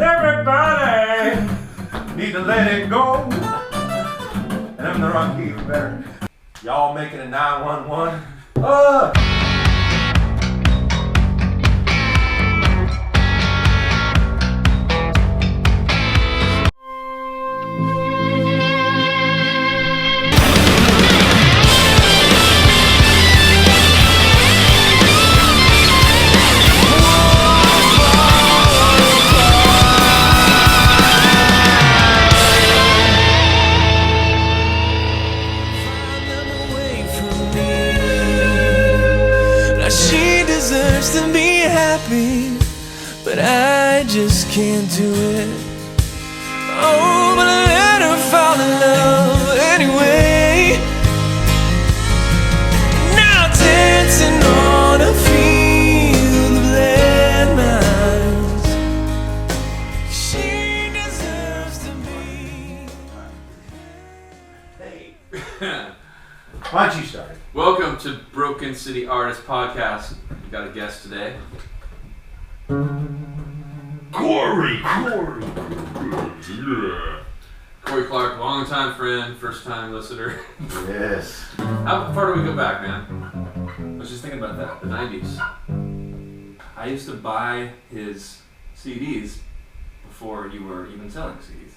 Everybody need to let it go. And I'm in the wrong key, better. Y'all making a 911? To be happy, but I just can't do it. Oh, but I let her fall in love anyway. Now dancing on a field of landmines. She deserves to be. Hey. Why don't you start? Welcome to Broken City Artist Podcast. We got a guest today. Cory. Yeah. Cory Clark, longtime friend, first time listener. Yes. How far do we go back, man? I was just thinking about that. The 90s. I used to buy his CDs before you were even selling CDs.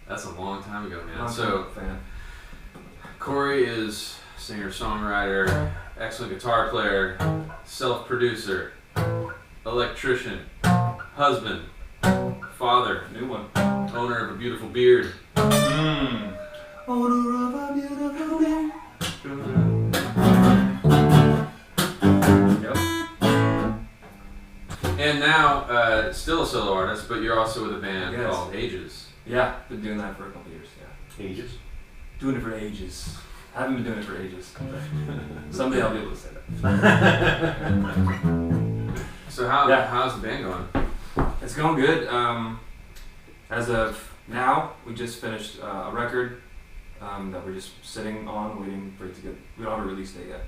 That's a long time ago, man. So, fan. Cory is singer-songwriter, excellent guitar player, self-producer, electrician, husband, father, New one. owner of a beautiful beard. Owner of a beautiful beard. Yep. And now, still a solo artist, but you're also with a band Yes. called Aeges. Yeah, been doing that for a couple years. Yeah. Ages. Doing it for ages. I haven't been doing it for ages. Someday I'll be able to say that. So Yeah. how's the band going? It's going good. As of now, we just finished a record that we're just sitting on, waiting for it to get. We don't have a release date yet.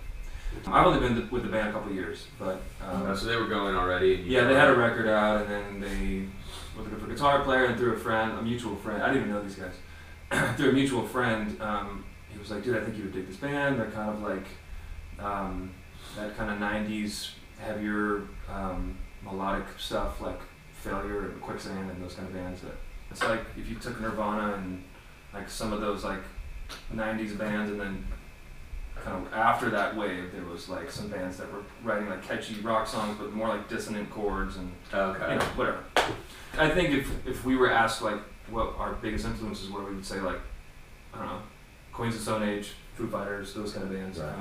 I've only been with the band a couple of years, but So they were going already. And yeah, they had a record out, and then they were looking for a guitar player, and through a friend, a mutual friend. I didn't even know these guys. Through a mutual friend, he was like, "Dude, I think you would dig this band. They're kind of like that kind of '90s heavier melodic stuff, like Failure and Quicksand and those kind of bands. That it's like if you took Nirvana and like some of those like '90s bands, and then kind of after that wave, there was like some bands that were writing like catchy rock songs, but more like dissonant chords and whatever. I think if we were asked like what our biggest influences were, we would say like, I don't know, Queens of Stone Age, Foo Fighters, those kind of bands, Right.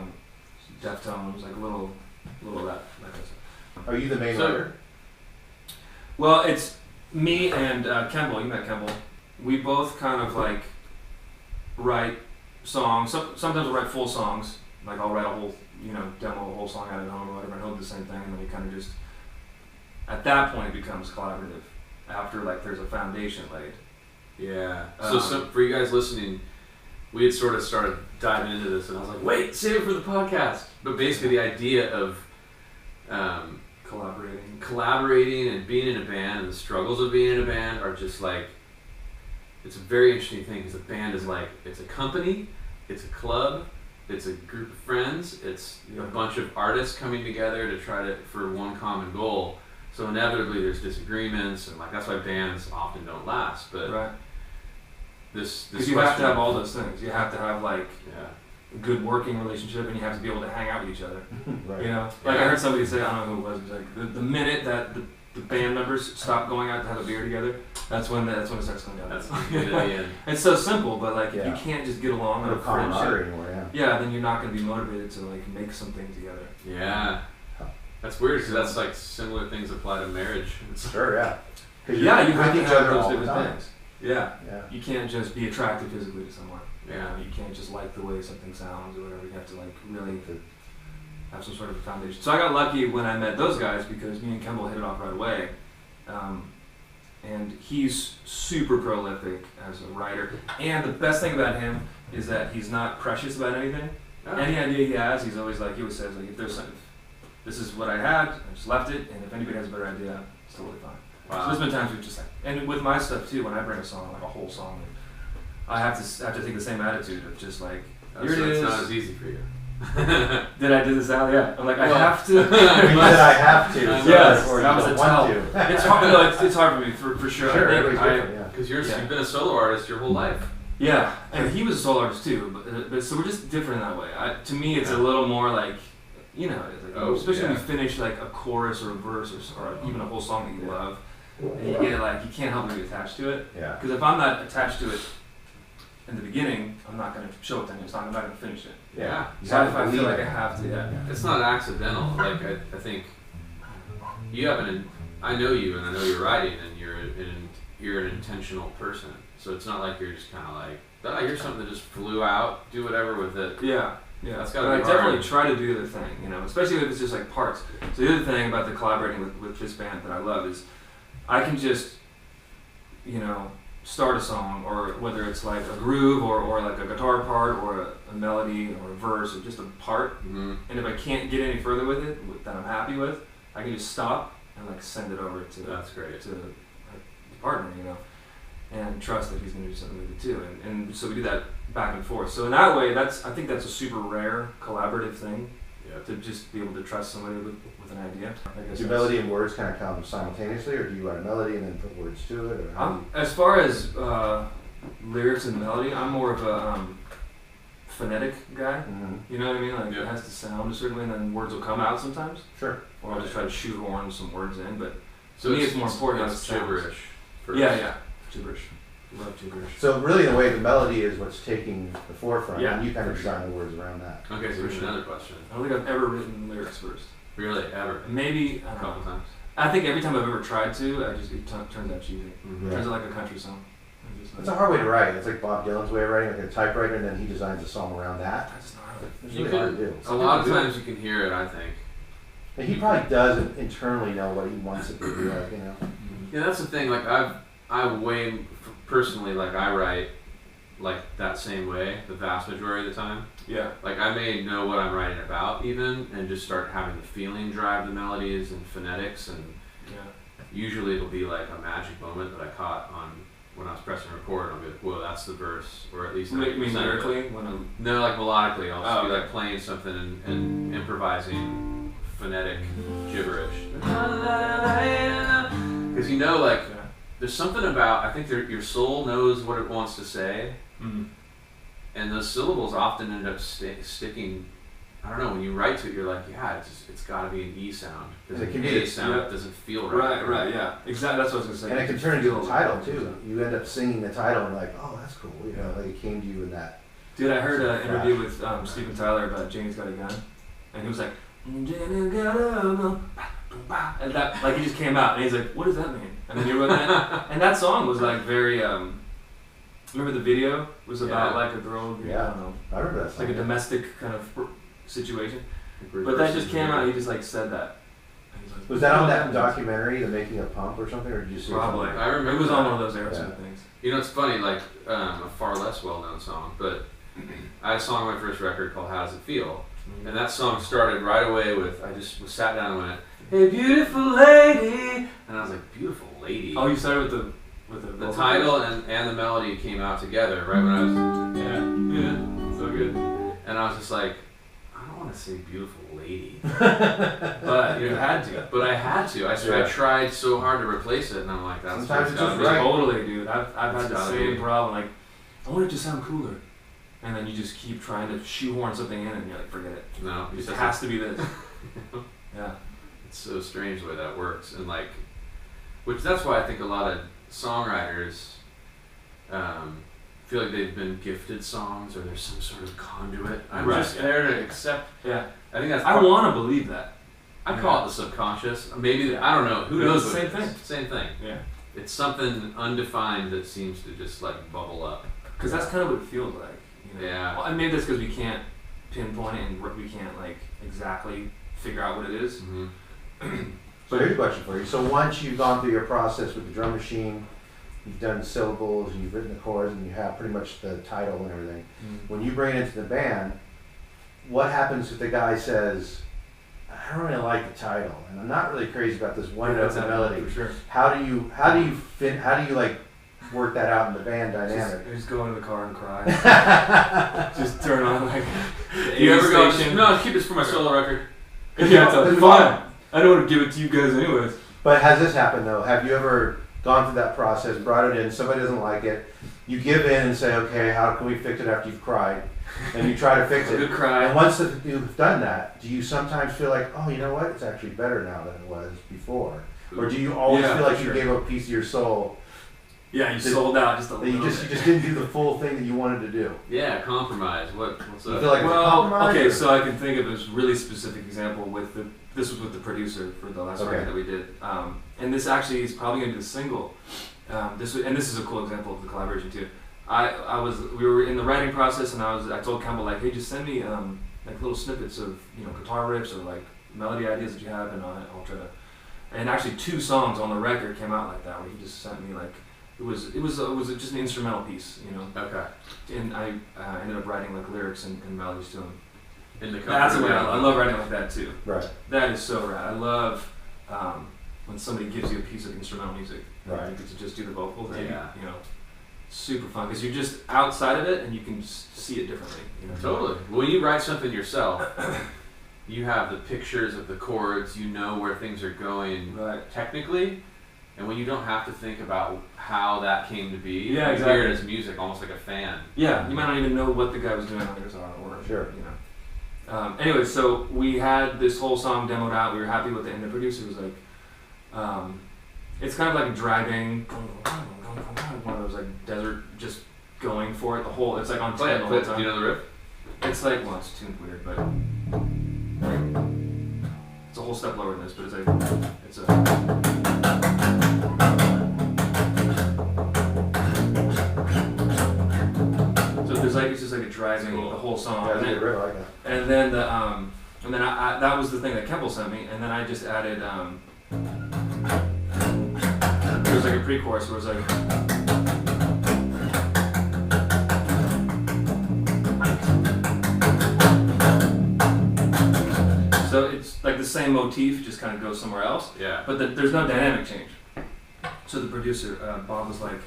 Deftones, like a little of that kind of stuff. Are you the main writer? Well, it's me and Kemble. You met Kemble. We both kind of like write songs. Sometimes we'll write full songs. Like I'll write a whole, demo a whole song out at home or whatever, and he'll do the same thing, and then we kind of just, at that point it becomes collaborative. After like there's a foundation laid. Yeah. So for you guys listening, we had sort of started diving into this, and I was like, wait, save it for the podcast. But basically the idea of collaborating and being in a band and the struggles of being in a band are just like, it's a very interesting thing, because a band is like, it's a company, it's a club, it's a group of friends, it's a bunch of artists coming together to for one common goal. So inevitably there's disagreements, and like that's why bands often don't last. But right. This Because you have to have all those things. You have to have like yeah. a good working relationship, and you have to be able to hang out with each other. Right. Like I heard somebody say, I don't know who it was like the minute that the band members stop going out to have a beer together, that's when it starts going down. That's yeah. It's so simple, but like Yeah. you can't just get along on No a common friendship. artery anymore, yeah. Yeah, then you're not going to be motivated to like make something together. Yeah. That's weird, because that's like similar things apply to marriage. Sure, yeah. Yeah, you have to each have other those all the different time. things. Yeah. Yeah. You can't just be attracted physically to someone. Yeah. You can't just like the way something sounds or whatever. You have to like really have some sort of a foundation. So I got lucky when I met those guys, because me and Kemble hit it off right away. And he's super prolific as a writer. And the best thing about him is that he's not precious about anything. Oh. Any idea he has, he's always like, he always says, like, if there's something, this is what I had, I just left it, and if anybody has a better idea, it's totally fine. Wow. So there's been times we've just like, and with my stuff too, when I bring a song, like a whole song, I have to take the same attitude of just like, here it is. It's not as easy for you. Did I do this out? Yeah. I'm like, I have to. You said I have to. Yes, or that you was a don't tell. want to. It's hard. No, it's hard for me for sure. Sure, I everybody's think different, yeah. Because Yeah. you've been a solo artist your whole life. Yeah, and he was a solo artist too, but so we're just different in that way. To me, it's a little more like, you know, it's like, especially when you finish like a chorus or a verse or even a whole song that you love, and you get like, you can't help but be attached to it. Yeah. Because if I'm not attached to it in the beginning, I'm not going to show it to any song. I'm not going to finish it. Yeah. So if I feel like I have to, yeah. It's not accidental. Like I think you have I know you and I know you're writing and you're an intentional person. So it's not like you're just kind of like, oh, here's something that just flew out, do whatever with it. Yeah. Yeah, that's but gotta be I definitely hard. try to do the thing, you know, especially if it's just like parts. So the other thing about the collaborating with this band that I love is I can just, you know, start a song, or whether it's like a groove or like a guitar part or a melody or a verse or just a part, and if I can't get any further with it that I'm happy with, I can just stop and like send it over to That's great. to the partner, you know, and trust that he's going to do something with it too, and so we do that back and forth. So in that way, I think that's a super rare collaborative thing, to just be able to trust somebody with an idea. I guess Do melody and words kind of come simultaneously, or do you write a melody and then put words to it? Or As far as lyrics and melody, I'm more of a phonetic guy. Mm-hmm. You know what I mean? Like it has to sound a certain way, and then words will come out sometimes. Sure. Or I'll just try to shoehorn some words in. But So to me, it's more important. It's gibberish. First. Yeah, gibberish. Love gibberish. So really, in a way, the melody is what's taking the forefront, Yeah, and you kind of for sure. design the words around that. Okay, so here's another question. I don't think I've ever written lyrics first. Really, ever? Maybe A couple times. I think every time I've ever tried to, it turns out cheesy. Mm-hmm. It turns out like a country song. It's a hard way to write. It's like Bob Dylan's way of writing, like a typewriter, and then he designs a song around that. That's not how It's You really hard to do. A lot of times you can hear it, I think. And he probably doesn't internally know what he wants it to be like, you know. Yeah, that's the thing. Like personally, like I write like that same way the vast majority of the time. Yeah. Like I may know what I'm writing about even, and just start having the feeling drive the melodies and phonetics, and usually it'll be like a magic moment that I caught on when I was pressing record. I'll be like, whoa, that's the verse, or at least You mean 90% of it. lyrically? When I'm... No, like melodically. I'll just be okay. like playing something and improvising phonetic gibberish. Because you know, like, there's something about, I think your soul knows what it wants to say, and those syllables often end up sticking. I don't know, when you write to it, you're like, yeah, it's got to be an E sound. Because It an can be A a- sound yeah. doesn't feel right. Right, yeah. Exactly, that's what I was going to say. And it can turn into a title too. You end up singing the title and like, oh, that's cool. You know, like it came to you in that. Dude, I heard an interview with Steven Tyler about Janie's Got a Gun, and he was like, Janie's got a gun, and that, like, he just came out, and he's like, what does that mean? And then he wrote that, and that song was like very, remember the video? It was about like a girl, I don't know, I remember that song. like a domestic kind of situation, but that just came out, he just like said that. And he's like, Was that on that documentary, The Making of Pump or something, or did you see it Probably. somewhere? I remember it was that. on one of those Aerosmith things. You know, it's funny, like a far less well-known song, but I had a song on my first record called How Does It Feel? And that song started right away with, I just sat down and went, hey, beautiful lady. And I was like, beautiful lady. Oh, you started with the The title and the melody came out together right when I was, yeah, so good. And I was just like, I don't want to say beautiful lady. But You had to. But I had to. I tried so hard to replace it, and I'm like, that's Sometimes what's it's gotta just be. right. Totally, dude. I've had It's the gotta same be. problem. Like, I want it to sound cooler, and then you just keep trying to shoehorn something in, and you're like, forget it. No, It it's just has to be this. Yeah. It's so strange the way that works, and like, which that's why I think a lot of songwriters feel like they've been gifted songs, or there's some sort of conduit. I'm Right, just there to accept. Yeah. I think that's. I want to believe that. I call it the subconscious. Maybe I don't know. Who It knows? was the what same it is. thing. Same thing. Yeah. It's something undefined that seems to just like bubble up. Because that's kind of what it feels like. You know? Yeah. Well, and maybe that's because we can't pinpoint it, and we can't like exactly figure out what it is. Mm-hmm. So here's a question for you. So once you've gone through your process with the drum machine, you've done the syllables, and you've written the chords, and you have pretty much the title and everything. When you bring it into the band, what happens if the guy says, I don't really like the title, and I'm not really crazy about this one Yeah, note that's melody. for sure. How do you like work that out in the band dynamic? Just go into the car and cry. Just turn on like. Do you ever go? station. No, keep this for my solo record. Yeah, it's fine. I don't want to give it to you guys anyways. But has this happened though? Have you ever gone through that process, brought it in, somebody doesn't like it, you give in and say, okay, how can we fix it after you've cried? And you try to fix it. Good cry. And once you've done that, do you sometimes feel like, oh, you know what? It's actually better now than it was before? Or do you always feel like you gave up a piece of your soul? Yeah, you sold out just a That little you bit. just didn't do the full thing that you wanted to do. Yeah, compromise. What's You up? feel like it's a Well, compromise, okay, or- so I can think of a really specific example with this was with the producer for the last record that we did, and this actually is probably going to be the single. This is a cool example of the collaboration too. We were in the writing process, and I told Campbell like, hey, just send me like little snippets of guitar riffs or like melody ideas that you have, and I'll try to. And actually, 2 songs on the record came out like that, where he just sent me like. It was just an instrumental piece, Okay. and I ended up writing like lyrics and melodies to them. In the That's the way I love writing like that too. Right. That is so rad. I love when somebody gives you a piece of instrumental music. Right. You get to just do the vocal thing. Yeah. Super fun because you're just outside of it and you can see it differently. Totally. When you write something yourself, you have the pictures of the chords. You know where things are going technically. And when you don't have to think about how that came to be, you hear it as music, almost like a fan. Yeah, you might not even know what the guy was doing on the guitar, or Sure. Anyway, so we had this whole song demoed out. We were happy with it, and the producer was like, "It's kind of like driving, one of those like desert, just going for it. The whole, it's like on 10 the whole time. Do you know the riff? It's like, well, it's tuned weird, but it's a whole step lower than this, but it's a. It's just like a driving Cool. the whole song. Yeah, and, that's a then, good riff, I like that. and then I that was the thing that Kemble sent me, and then I just added there was like a pre-chorus where it was like so it's like the same motif just kind of goes somewhere else. Yeah. But there's no dynamic change. So the producer, Bob, was like,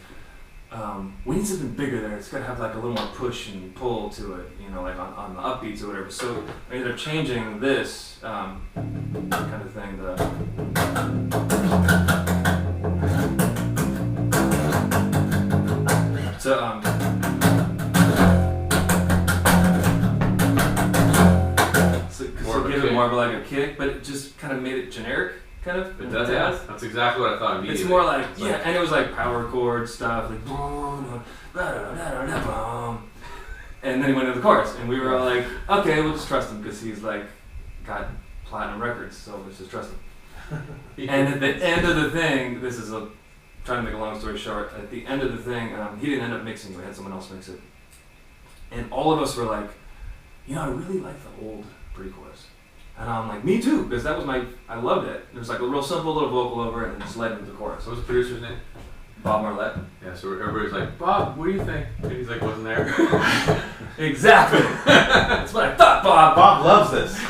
we need something bigger there. It's got to have like a little more push and pull to it, like on the upbeats or whatever. So I ended up changing this kind of thing. So give it more of like a kick, but it just kind of made it generic. Kind of. It does, yeah. That's exactly what I thought immediately. It's more like, and it was like power chord stuff, like boom, and then he went into the chorus, and we were all like, okay, we'll just trust him because he's like got platinum records, so let's just trust him. And at the end of the thing, trying to make a long story short, at the end of the thing, he didn't end up mixing it, we had someone else mix it. And all of us were like, I really like the old pre-chorus. And I'm like, me too, because that was I loved it. It was like a real simple little vocal over it and just led into the chorus. What was the producer's name? Bob Marlette. Yeah, so everybody's like, Bob, what do you think? And he's like, wasn't there. Exactly. That's what I thought, Bob. Bob loves this.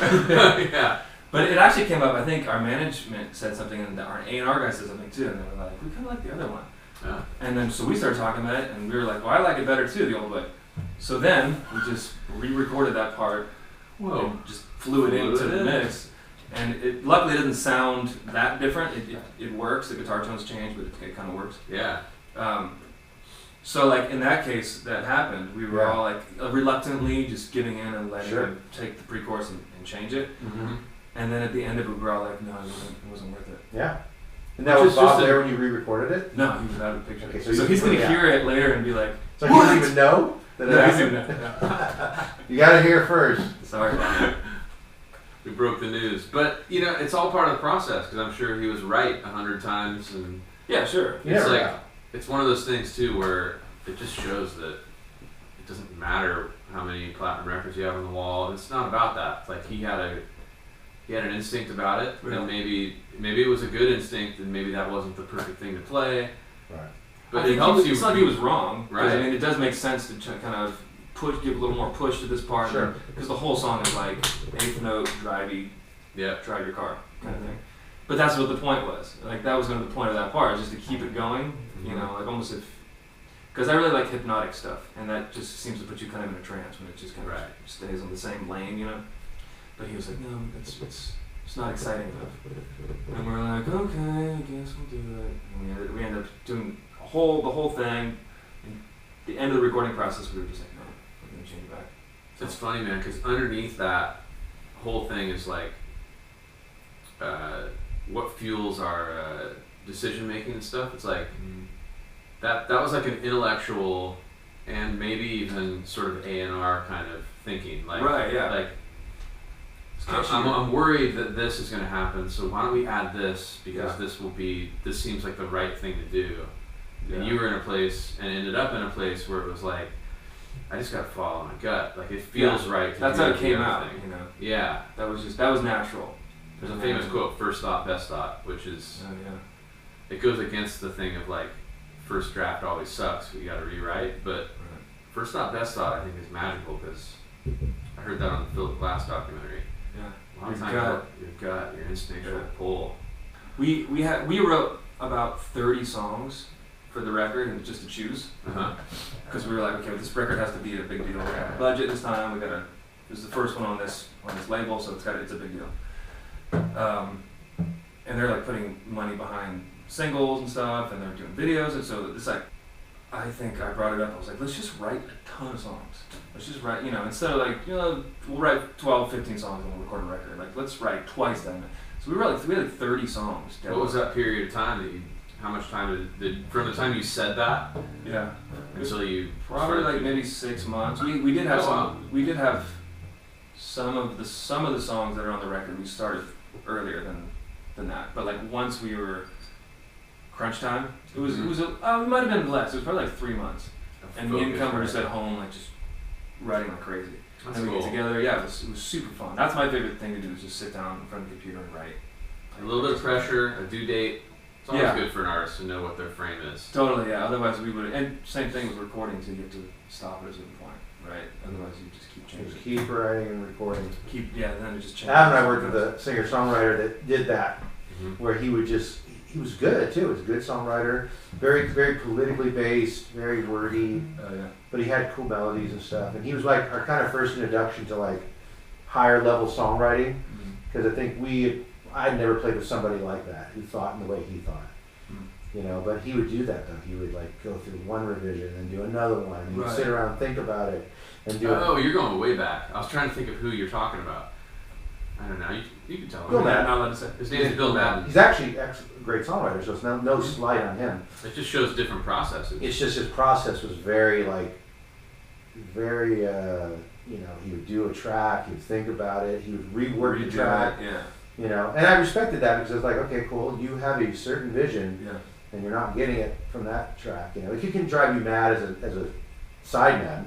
Yeah. But it actually came up, I think our management said something, and our A&R guy said something too, and they were like, we kind of like the other one. Yeah. And then so we started talking about it, and we were like, well, I like it better too, the old way. So then we just re-recorded that part. Whoa. And just flew it into the mix. And it luckily doesn't sound that different. It works. The guitar tones change, but it kind of works. Yeah. So like in that case, that happened. We were all like reluctantly just giving in and letting him take the pre-chorus and change it. Mm-hmm. And then at the end of it, we were all like, no, it wasn't worth it. Yeah. And that was Bob there when you re-recorded it? No, he was out of the picture. Okay, so he's going to hear it later and be like, so he doesn't even know? That No, he doesn't even know. You gotta hear it first. Sorry about that. We broke the news. But, it's all part of the process, because I'm sure he was right 100 times. And Yeah, sure. it's like, it's one of those things, too, where it just shows that it doesn't matter how many platinum records you have on the wall. It's not about that. It's like he had an instinct about it, Yeah. and maybe it was a good instinct, and maybe that wasn't the perfect thing to play. Right. But I it helps you. It's not like he was wrong. Right. I mean, it does make sense to kind of give a little more push to this part. Sure. Because the whole song is like eighth note, drivey, drive your car kind of thing. But that's what the point was. Like that was kind of the point of that part, just to keep it going. You know, like almost if, because I really like hypnotic stuff, and that just seems to put you kind of in a trance when it just kind of stays on the same lane, you know. But he was like, no, it's not exciting enough. And we're like, okay, I guess we'll do it. And we ended up doing the whole thing. And the end of the recording process, we were just like, no, we're gonna change it back. So it's funny, man, because underneath that whole thing is like what fuels our decision making and stuff. It's like that was like an intellectual and maybe even sort of A&R kind of thinking. Like, right, yeah. Like I'm worried that this is going to happen, so why don't we add this, because this seems like the right thing to do. And you were in a place and ended up in a place where it was like, I just got to follow my gut. Like it feels right to That's do how it came the out, thing. you know. Yeah. That was natural. There's a famous quote, first thought, best thought, which is, it goes against the thing of like, first draft always sucks, you got to rewrite, but first thought, best thought I think is magical, because I heard that on the Philip Glass documentary. Yeah. A lot of times your gut, your instinctual pull. We wrote about 30 songs for the record, and just to choose, because we were like, okay, well, this record has to be a big deal. We got a budget this time. This is the first one on this label, so it's a big deal. And they're like putting money behind singles and stuff, and they're doing videos, and so it's like, I think I brought it up. I was like, let's just write a ton of songs. Let's just write, you know, instead of like, you know, we'll write 12, 15 songs and we'll record a record. Like, let's write twice that. So we had like 30 songs. What was that period of time that how much time did from the time you said that? Yeah. Until you probably like maybe 6 months. We did have we did have some of the songs that are on the record we started earlier than that. But like once we were crunch time, it was it might have been less. It was probably like 3 months. And me and Cum were just at home like just writing like crazy. That's and we cool. get together, it was super fun. That's my favorite thing to do, is just sit down in front of the computer and write. A little bit of pressure, a due date. It's always good for an artist to know what their frame is. Totally, yeah. Otherwise we would, and same thing with recording, so you have to stop at a certain point, right? Otherwise you just keep changing. Just keep writing and recording. Then it just changes. Adam and I worked with a singer-songwriter that did that, where he was good too. He was a good songwriter, very, very politically based, very wordy, but he had cool melodies and stuff. And he was like our kind of first introduction to like higher level songwriting, because I think I'd never played with somebody like that who thought in the way he thought. You know, but he would do that though. He would like go through one revision and do another one, and he'd sit around and think about it and do it. Oh, you're going way back. I was trying to think of who you're talking about. I don't know. You can tell me. Bill Madden. Not allowed to say. His name is Bill Madden. He's actually a great songwriter, so it's no slight on him. It just shows different processes. It's just his process was very you know, he would do a track, he would think about it, he would rework the track. You know, and I respected that, because I was like, okay, cool, you have a certain vision, and you're not getting it from that track. You know, it can drive you mad as a sideman.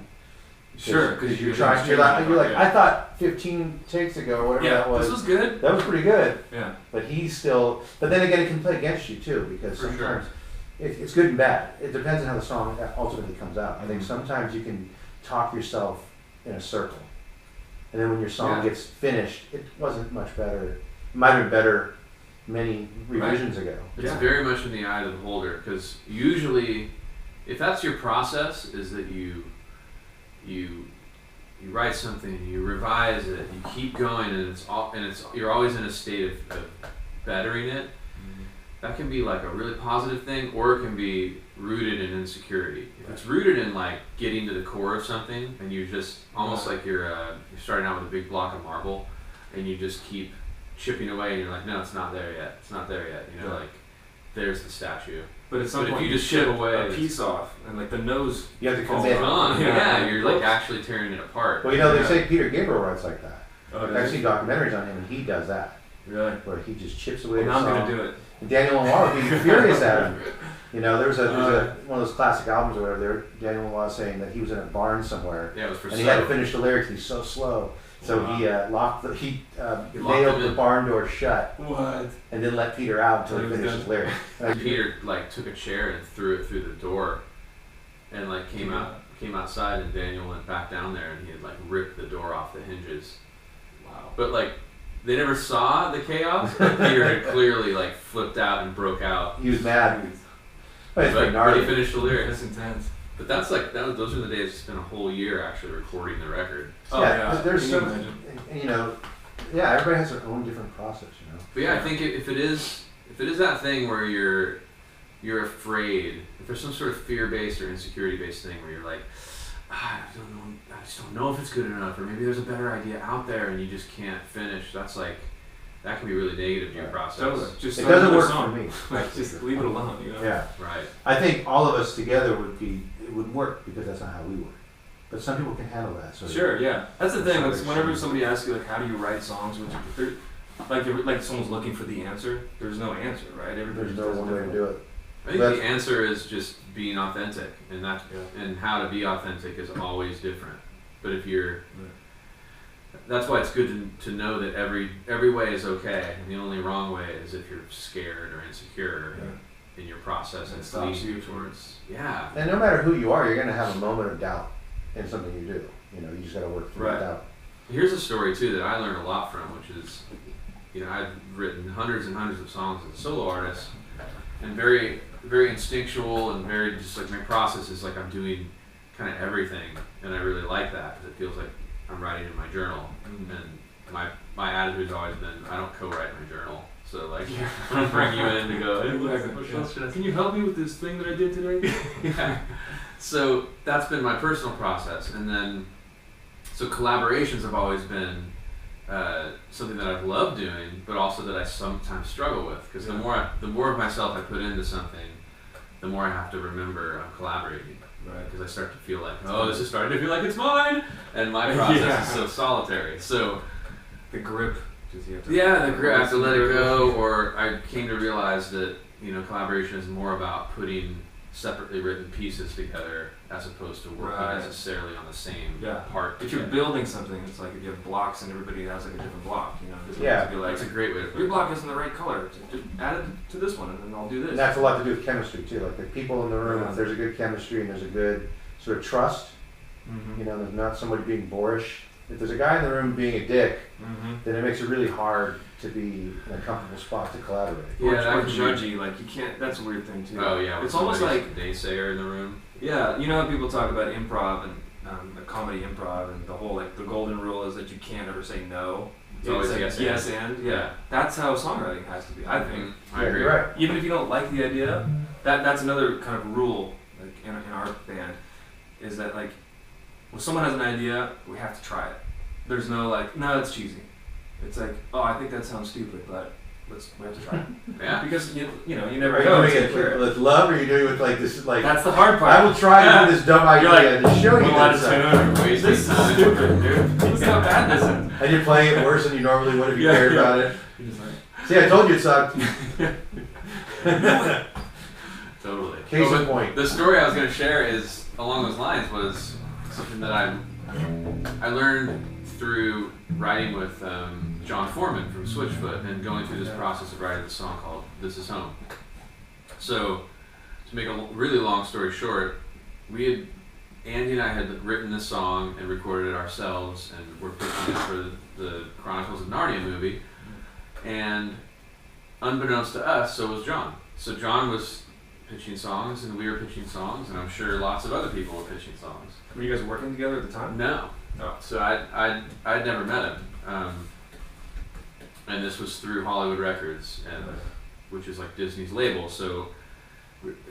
Sure, because you're like, I thought 15 takes ago, or whatever that was. This was good. That was pretty good. Yeah. But but then again, it can play against you too, because sometimes it's good and bad. It depends on how the song ultimately comes out. I think sometimes you can talk yourself in a circle, and then when your song gets finished, it wasn't much better. It might have been better many revisions ago. It's very much in the eye of the beholder, because usually, if that's your process, is that you write something, you revise it, you keep going, and you're always in a state of bettering it. That can be like a really positive thing, or it can be rooted in insecurity. If it's rooted in like getting to the core of something, and you're just almost like you're starting out with a big block of marble, and you just keep chipping away, and you're like, no, it's not there yet. It's not there yet. You know, like there's the statue. But at some point, if you just chip away a piece off, and like the nose, you have to falls commit. on. You're like actually tearing it apart. Well, you know, they say Peter Gabriel writes like that. Okay. I've seen documentaries on him, and he does that. Really? Where he just chips away. Well, now I'm gonna do it. And Daniel Lanois would be furious at him. You know, there was one of those classic albums or whatever. Daniel Lanois saying that he was in a barn somewhere, it was for and he had to finish the lyrics. He's so slow, so he nailed the barn door shut. What? And didn't let Peter out until he finished his lyrics. Peter like took a chair and threw it through the door, and like came outside, and Daniel went back down there, and he had like ripped the door off the hinges. Wow. But like they never saw the chaos, but Peter had clearly like flipped out and broke out. He was mad. But it's pretty But gnarly. he finished the lyrics. That's intense. But that's like those are the days. It's been a whole year actually recording the record. Oh, yeah, yeah. there's Can you some, imagine? you know, yeah, everybody has their own different process, you know. But yeah, I think if it is that thing where you're afraid, if there's some sort of fear-based or insecurity-based thing where you're like, I just don't know if it's good enough, or maybe there's a better idea out there and you just can't finish. That can be really negative to your process. Totally. Just It start doesn't another work song. for me. Like, just leave it alone, you know? Yeah. Right. I think all of us together would work because that's not how we work. But some people can handle that. So Sure, yeah. That's the thing. Sure, It's whenever sure. somebody asks you, like, how do you write songs? Like someone's looking for the answer. There's no answer, right? Everybody there's just no does it one way to differently. do it. I think That's- the answer is just being authentic, and and how to be authentic is always different. But if you're, that's why it's good to know that every way is okay, and the only wrong way is if you're scared or insecure in your process And and it stops leads you towards And no matter who you are, you're going to have a moment of doubt in something you do. You know, you just got to work through Right. the doubt. Here's a story too that I learned a lot from, which is, I've written hundreds and hundreds of songs as a solo artist, and very, very instinctual and very just like my process is like I'm doing kind of everything, and I really like that because it feels like I'm writing in my journal. Mm-hmm. And my attitude's always been I don't co-write my journal, so like I'm gonna bring you in to go, hey, what else should I Can you help me with this thing that I did today? yeah. So that's been my personal process, and then so collaborations have always been something that I've loved doing, but also that I sometimes struggle with because the more of myself I put into something, the more I have to remember I'm collaborating. Right. Because I start to feel like, oh, this is starting to feel like it's mine, and my process is so solitary. So The grip. Just you have to the grip, I have to let it go, or I came to realize that collaboration is more about putting separately written pieces together as opposed to working Right. necessarily on the same Yeah. part. If you're building something, it's like if you have blocks and everybody has like a different block, Just Yeah. to be like, That's a great way to put your it. block isn't the right color. Just add it to this one, and then I'll do this. And that's a lot to do with chemistry too. Like the people in the room, Yeah. if there's a good chemistry and there's a good sort of trust, Mm-hmm. there's not somebody being boorish. If there's a guy in the room being a dick, Mm-hmm. then it makes it really hard to be in a comfortable spot to collaborate. Or, Yeah, that or can be- judgy, like you can't. That's a weird thing too. Oh yeah, it's almost like a naysayer in the room. yeah, you know how people talk about improv and the comedy improv and the whole like the golden rule is that you can't ever say no. It's always like yes and. Yeah. That's how songwriting has to be, I think. I Yeah, agree. you're right. Even if you don't like the idea, that's another kind of rule like in our band is that like when someone has an idea, we have to try it. There's no like, no, it's cheesy. It's like, oh, I think that sounds stupid, but we have to try it. Yeah. Because you Are never you know. doing until it you hear with love, or are you doing it with like this? Like That's the hard part. I will try Yeah. to do this dumb You're idea to show you well, this. Wasting this is time. stupid, dude. Look how bad this is. And you're playing it worse than you normally would if you Yeah, cared yeah. about it. You're just like, See, I told you it sucked. Totally. Case Oh, in point. The story I was going to share is along those lines was something that I learned through writing with John Foreman from Switchfoot and going through this process of writing this song called This Is Home. So to make a really long story short, Andy and I had written this song and recorded it ourselves, and we're pitching it for the Chronicles of Narnia movie. And unbeknownst to us, so was John. So John was pitching songs, and we were pitching songs, and I'm sure lots of other people were pitching songs. were you guys working together at the time? No. No. So I'd never met him, and this was through Hollywood Records, and which is like Disney's label. So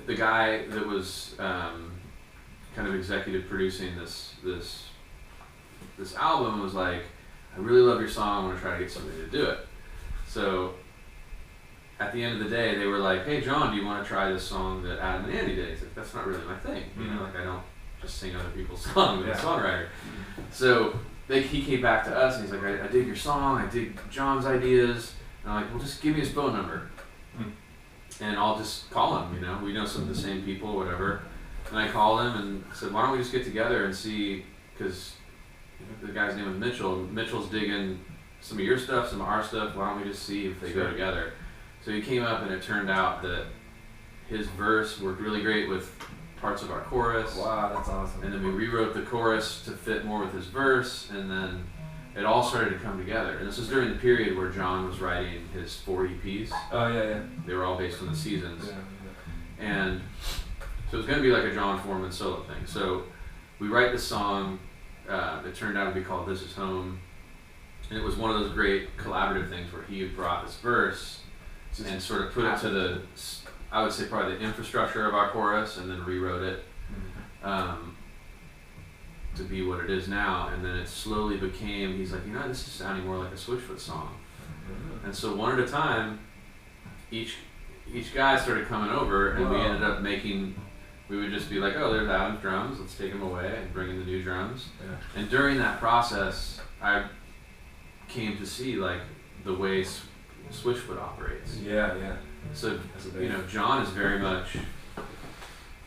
the guy that was kind of executive producing this album was like, I really love your song. I want to try to get somebody to do it. So at the end of the day, they were like, hey John, do you want to try this song that Adam and Andy did? He's like, that's not really my thing. Like I don't just sing other people's songs. I'm a songwriter. So he came back to us and he's like, I dig your song, I dig John's ideas. And I'm like, well, just give me his phone number. And I'll just call him, we know some of the same people, whatever. And I called him and said, why don't we just get together and see, because the guy's name was Mitchell. Mitchell's digging some of your stuff, some of our stuff. Why don't we just see if they go together? So he came up and it turned out that his verse worked really great with parts of our chorus. Wow, that's awesome. And then we rewrote the chorus to fit more with his verse, and then it all started to come together. And this was during the period where John was writing his 4 EPs. Oh yeah. They were all based on the seasons. Yeah. And so it was going to be like a John Foreman solo thing. So we write the song. It turned out to be called This Is Home. And it was one of those great collaborative things where he brought this verse and sort of put it to the, I would say probably the infrastructure of our chorus, and then rewrote it to be what it is now. And then it slowly became, he's like, this is sounding more like a Switchfoot song. And so one at a time, each guy started coming over, and we ended up we would just be like, oh, there's Adam's drums, let's take them away and bring in the new drums. Yeah. And during that process, I came to see like the way Switchfoot operates. Yeah. So, John is very much,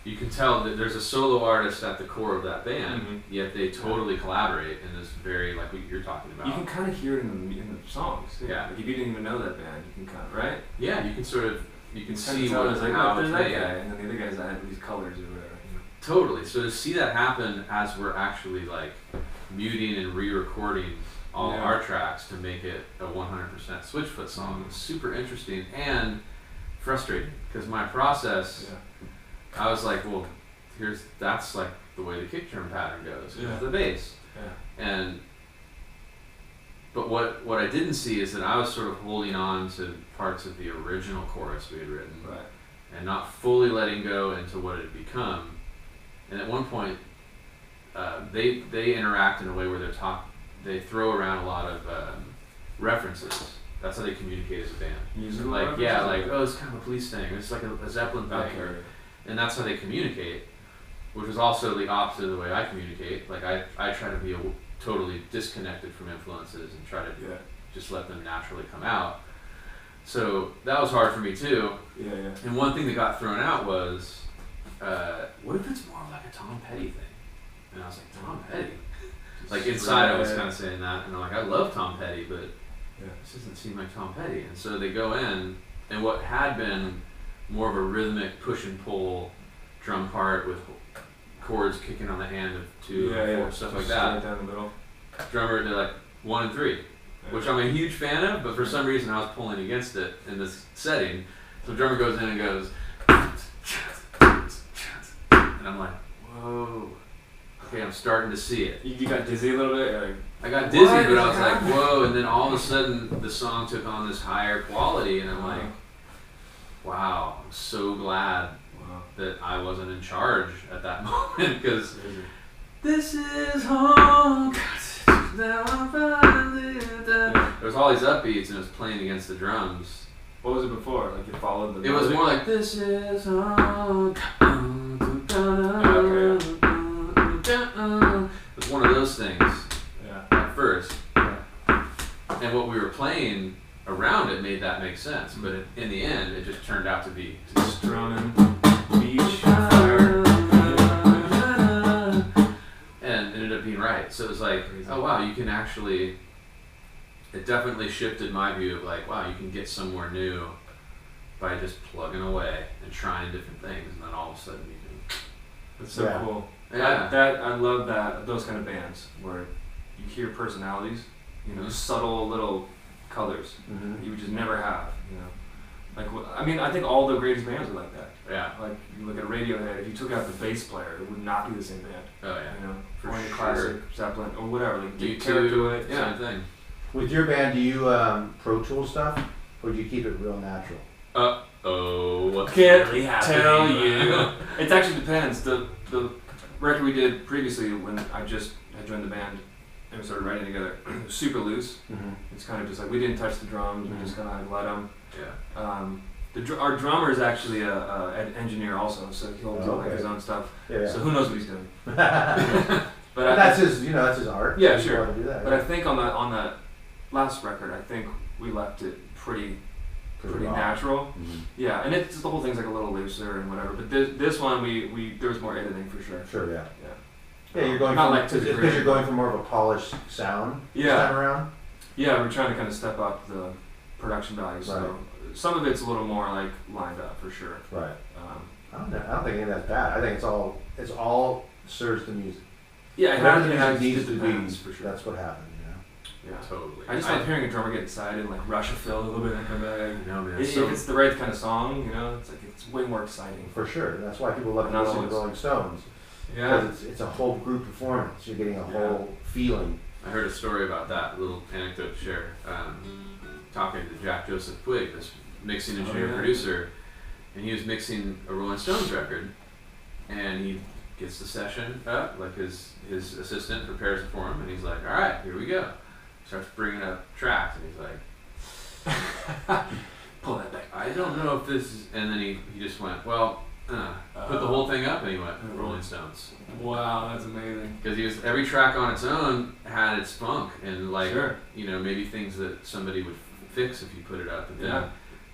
you can tell that there's a solo artist at the core of that band, yet they totally collaborate in this very, like what you're talking about. You can kind of hear it in the songs. Yeah. Like if you didn't even know that band, you can kind of, right? Yeah, you can sort of, you can see what it's like, how there's that that guy, and then the other guys that have these colors or whatever. Totally. So to see that happen as we're actually like muting and re-recording all our tracks to make it a 100% Switchfoot song is super interesting and frustrating, because my process, I was like, well, that's like the way the kick drum pattern goes, the bass. Yeah. But what I didn't see is that I was sort of holding on to parts of the original chorus we had written, and not fully letting go into what it had become. And at one point, they interact in a way where they throw around a lot of references. That's how they communicate as a band. Musical like references? oh, it's kind of a police thing. It's like a Zeppelin thing. Okay. And that's how they communicate, which is also the opposite of the way I communicate. Like I try to be totally disconnected from influences and try to just let them naturally come out. So that was hard for me too. Yeah. And one thing that got thrown out was, what if it's more like a Tom Petty thing? And I was like, Tom Petty? Like inside I was kind of saying that, and I'm like, I love Tom Petty, but this doesn't seem like Tom Petty. And so they go in, and what had been more of a rhythmic push and pull drum part with chords kicking on the hand of 2 and 4, stuff like that. Down the middle. Drummer did like 1 and 3, which I'm a huge fan of, but for some reason I was pulling against it in this setting. So drummer goes in and goes, and I'm like, whoa. Okay, I'm starting to see it. You got dizzy a little bit? Like, I got dizzy, but I was like, whoa, and then all of a sudden the song took on this higher quality, and I'm like, wow, I'm so glad that I wasn't in charge at that moment, because this is home, now I'm finally done. There was all these upbeats, and it was playing against the drums. What was it before? Like you followed the... It was more like, this is home. It was one of those things at first. And what we were playing around it made that make sense, but in the end it just turned out to be just droning, beach, fire, and ended up being right. So it was like, oh wow, you can actually, it definitely shifted my view of like, wow, you can get somewhere new by just plugging away and trying different things, and then all of a sudden you can. That's so cool. Yeah. That I love that, those kind of bands where you hear personalities, subtle little colors you would just never have, Like, I mean, I think all the greatest bands are like that. Yeah. Like, you look at Radiohead, if you took out the bass player, it would not be the same band. Oh yeah. For sure. Classic, Zeppelin, or whatever. Like, U2, character to it. Same thing. With your band, do you Pro Tool stuff, or do you keep it real natural? What's Can't really tell happening? you. It actually depends. The record we did previously, when I joined the band and we started writing together, it was super loose. It's kind of just like, we didn't touch the drums, we just kind of let them. Yeah. Our drummer is actually an engineer also, so he'll do like his own stuff. Yeah. So who knows what he's doing? But that's his art. Yeah, so sure. do that, but I think on that last record, I think we left it pretty natural. Yeah, and it's the whole thing's like a little looser and whatever. But this one, we there was more editing for sure. Sure, yeah. Yeah, you're going because you're going for more of a polished sound this time around. Yeah, we're trying to kind of step up the production value. So some of it's a little more like lined up for sure. Right. I don't think any of that's bad. I think it's all serves the music. Yeah, whatever the music needs to be. For sure. That's what happened. Yeah. Totally. I just love hearing a drummer get excited and like rush a fill a little bit and come back. No, man. If it's the right kind of song, you know, it's like it's way more exciting. For sure. That's why people love to Not listen to always. Rolling Stones. Yeah. Because it's a whole group performance. You're getting a whole feeling. I heard a story about that, a little anecdote to share. Talking to Jack Joseph Puig, this mixing engineer producer, and he was mixing a Rolling Stones record, and he gets the session up, like his assistant prepares it for him, and he's like, all right, here we go. Starts bringing up tracks, and he's like, pull that back. I don't know if this is, and then he just went, well, put the whole thing up, and he went, Rolling Stones. Wow, that's amazing. Because every track on its own had its funk, and like, Sure. you know, maybe things that somebody would fix if you put it up, and then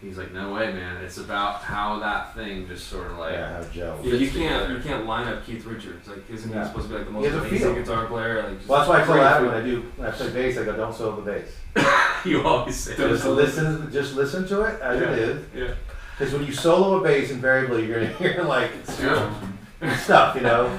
he's like, no way, man, it's about how that thing just sort of like, How gel. Yeah, you can't line up Keith Richards. Like, isn't he supposed to be like the most He has a amazing feel. guitar player? Like, Well, that's why I tell great Adam feel. when I play bass, I go, don't solo the bass. you always say Just that. listen to it as it is. Yeah. Because when you solo a bass, invariably you're gonna hear like stuff, you know.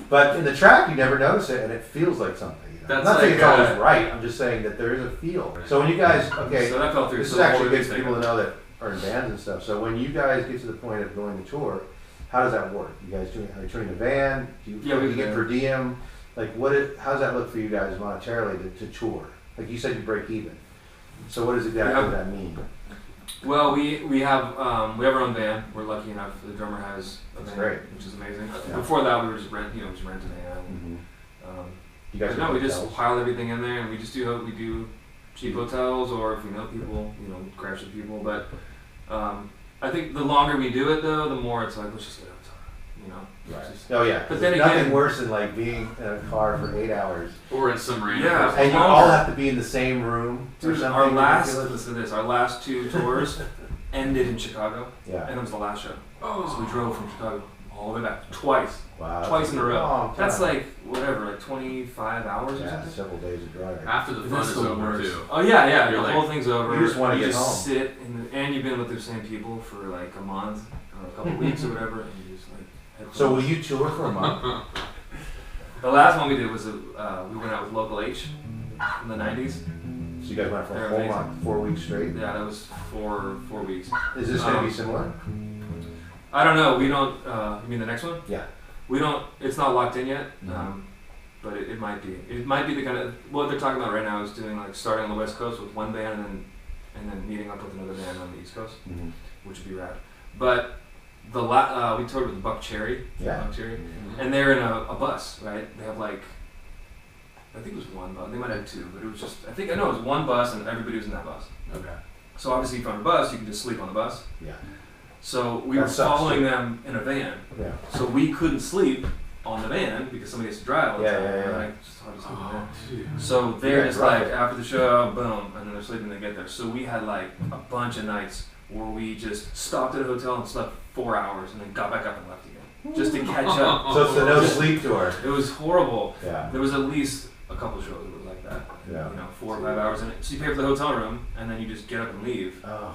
But in the track, you never notice it, and it feels like something. You know? That's I'm not saying like, it's always right. I'm just saying that there is a feel. So when you guys, okay, So that fell through. this So is the actually whole good for thing- people to know that are in bands and stuff. So when you guys get to the point of going to tour, how does that work? You guys are you touring a van? Do you, Yeah, we you get do. per diem? Like how does that look for you guys monetarily to tour? Like you said, you break even. So what does exactly that mean? Well, we have our own van. We're lucky enough. The drummer has a That's van, great. which is amazing. Yeah. Before that, we were just rent a van. Mm-hmm. You guys But no, we just hotels? pile everything in there, and we do cheap hotels, or if we know people, crash with people. But I think the longer we do it, though, the more it's like let's just get a hotel, Right. Just- Oh yeah. But then nothing again- worse than like being in a car for 8 hours, Or in some random Yeah. person. and you all have to be in the same room or Dude, something. ridiculous. listen to this. Our last two tours ended in Chicago, Yeah. and it was the last show. Oh. So we drove from Chicago all the way back twice in a row. Long That's time. like whatever, like 25 hours or Yeah, something. several days of driving. After the fun That's is the over worst. too. Oh yeah, You're the like- whole thing's over. You just wanna get home. sit and you've been with the same people for like a month or a couple weeks or whatever, and you just like. head So home. will you tour for a month? The last one we did was we went out with Local H in the 90s. So you guys went for a They're whole amazing. month, 4 weeks straight. Yeah, that was four weeks. Is this going to be similar? I don't know. We don't. You mean the next one? Yeah. We don't. It's not locked in yet. Mhm. But it might be. It might be the kind of what they're talking about right now is doing like starting on the West Coast with one band and then meeting up with another band on the East Coast, Mm-hmm. which would be rad. But we toured with Buck Cherry. Yeah. Buck Cherry, and they're in a bus, right? They have like. I think it was one bus. They might have two, but it was just. I know it was one bus, and everybody was in that bus. Okay. So obviously, if you're on a bus, you can just sleep on the bus. Yeah. So we That were sucks, following too. them in a van. Yeah. So we couldn't sleep on the van because somebody has to drive all the Yeah, time. yeah, We're yeah. like, just hard to sleep in the van. dude. So they're Yeah, just rough like it. after the show, boom, and then they're sleeping. They get there. So we had like a bunch of nights where we just stopped at a hotel and slept 4 hours, and then got back up and left again, just to catch up. So it's the no sleep tour. It was horrible. Yeah. There was at least a couple shows that was like that. Yeah. 4 or 5 hours in it. So you pay for the hotel room, and then you just get up and leave. Oh.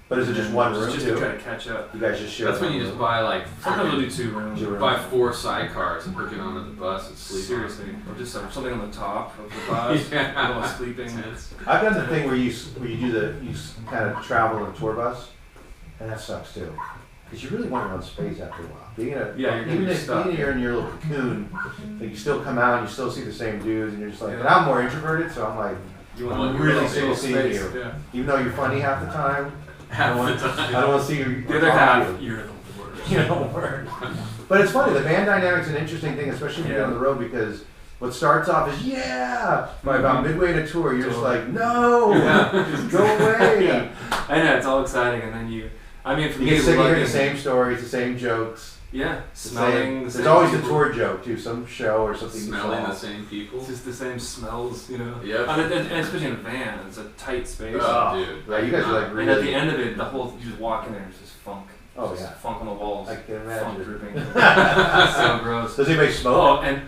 But is it just one room Just too? to try to catch up. You guys just share. That's when you one just room? buy like Sometimes we'll do 2 rooms. Two rooms. buy 4 sidecars and hook it onto the bus and sleep. Seriously, or just something on the top of the bus, Yeah. a little sleeping. I've done the thing where you kind of travel in a tour bus, and that sucks too. Because you really want your own space after a while. Even if you're in your little cocoon, like you still come out and you still see the same dudes, and you're just like, and I'm more introverted, so I'm like, You I'm want your really own sick of space. seeing you. Yeah. Even though you're funny half the time, I don't want to see you. The other half, you're the worst. You know, word. But it's funny, the band dynamic's an interesting thing, especially when you're on the road, because what starts off is, yeah, by about midway in a tour, you're just like, no, just go away. I know, it's all exciting, and then you for You me, get sick of hearing the lucky- same stories, the same jokes. Yeah, the smelling same- the same. There's always a people. tour joke, too, some show or something. you Smelling saw. the same people. It's just the same smells, Yep. And especially in a van, it's a tight space. Oh, dude. Right, you guys are like And at the really. end of it, you just walk in there, it's just funk. Oh, Just yeah. funk on the walls. I can Funk imagine. dripping. It's so gross. Does anybody smoke? Oh, and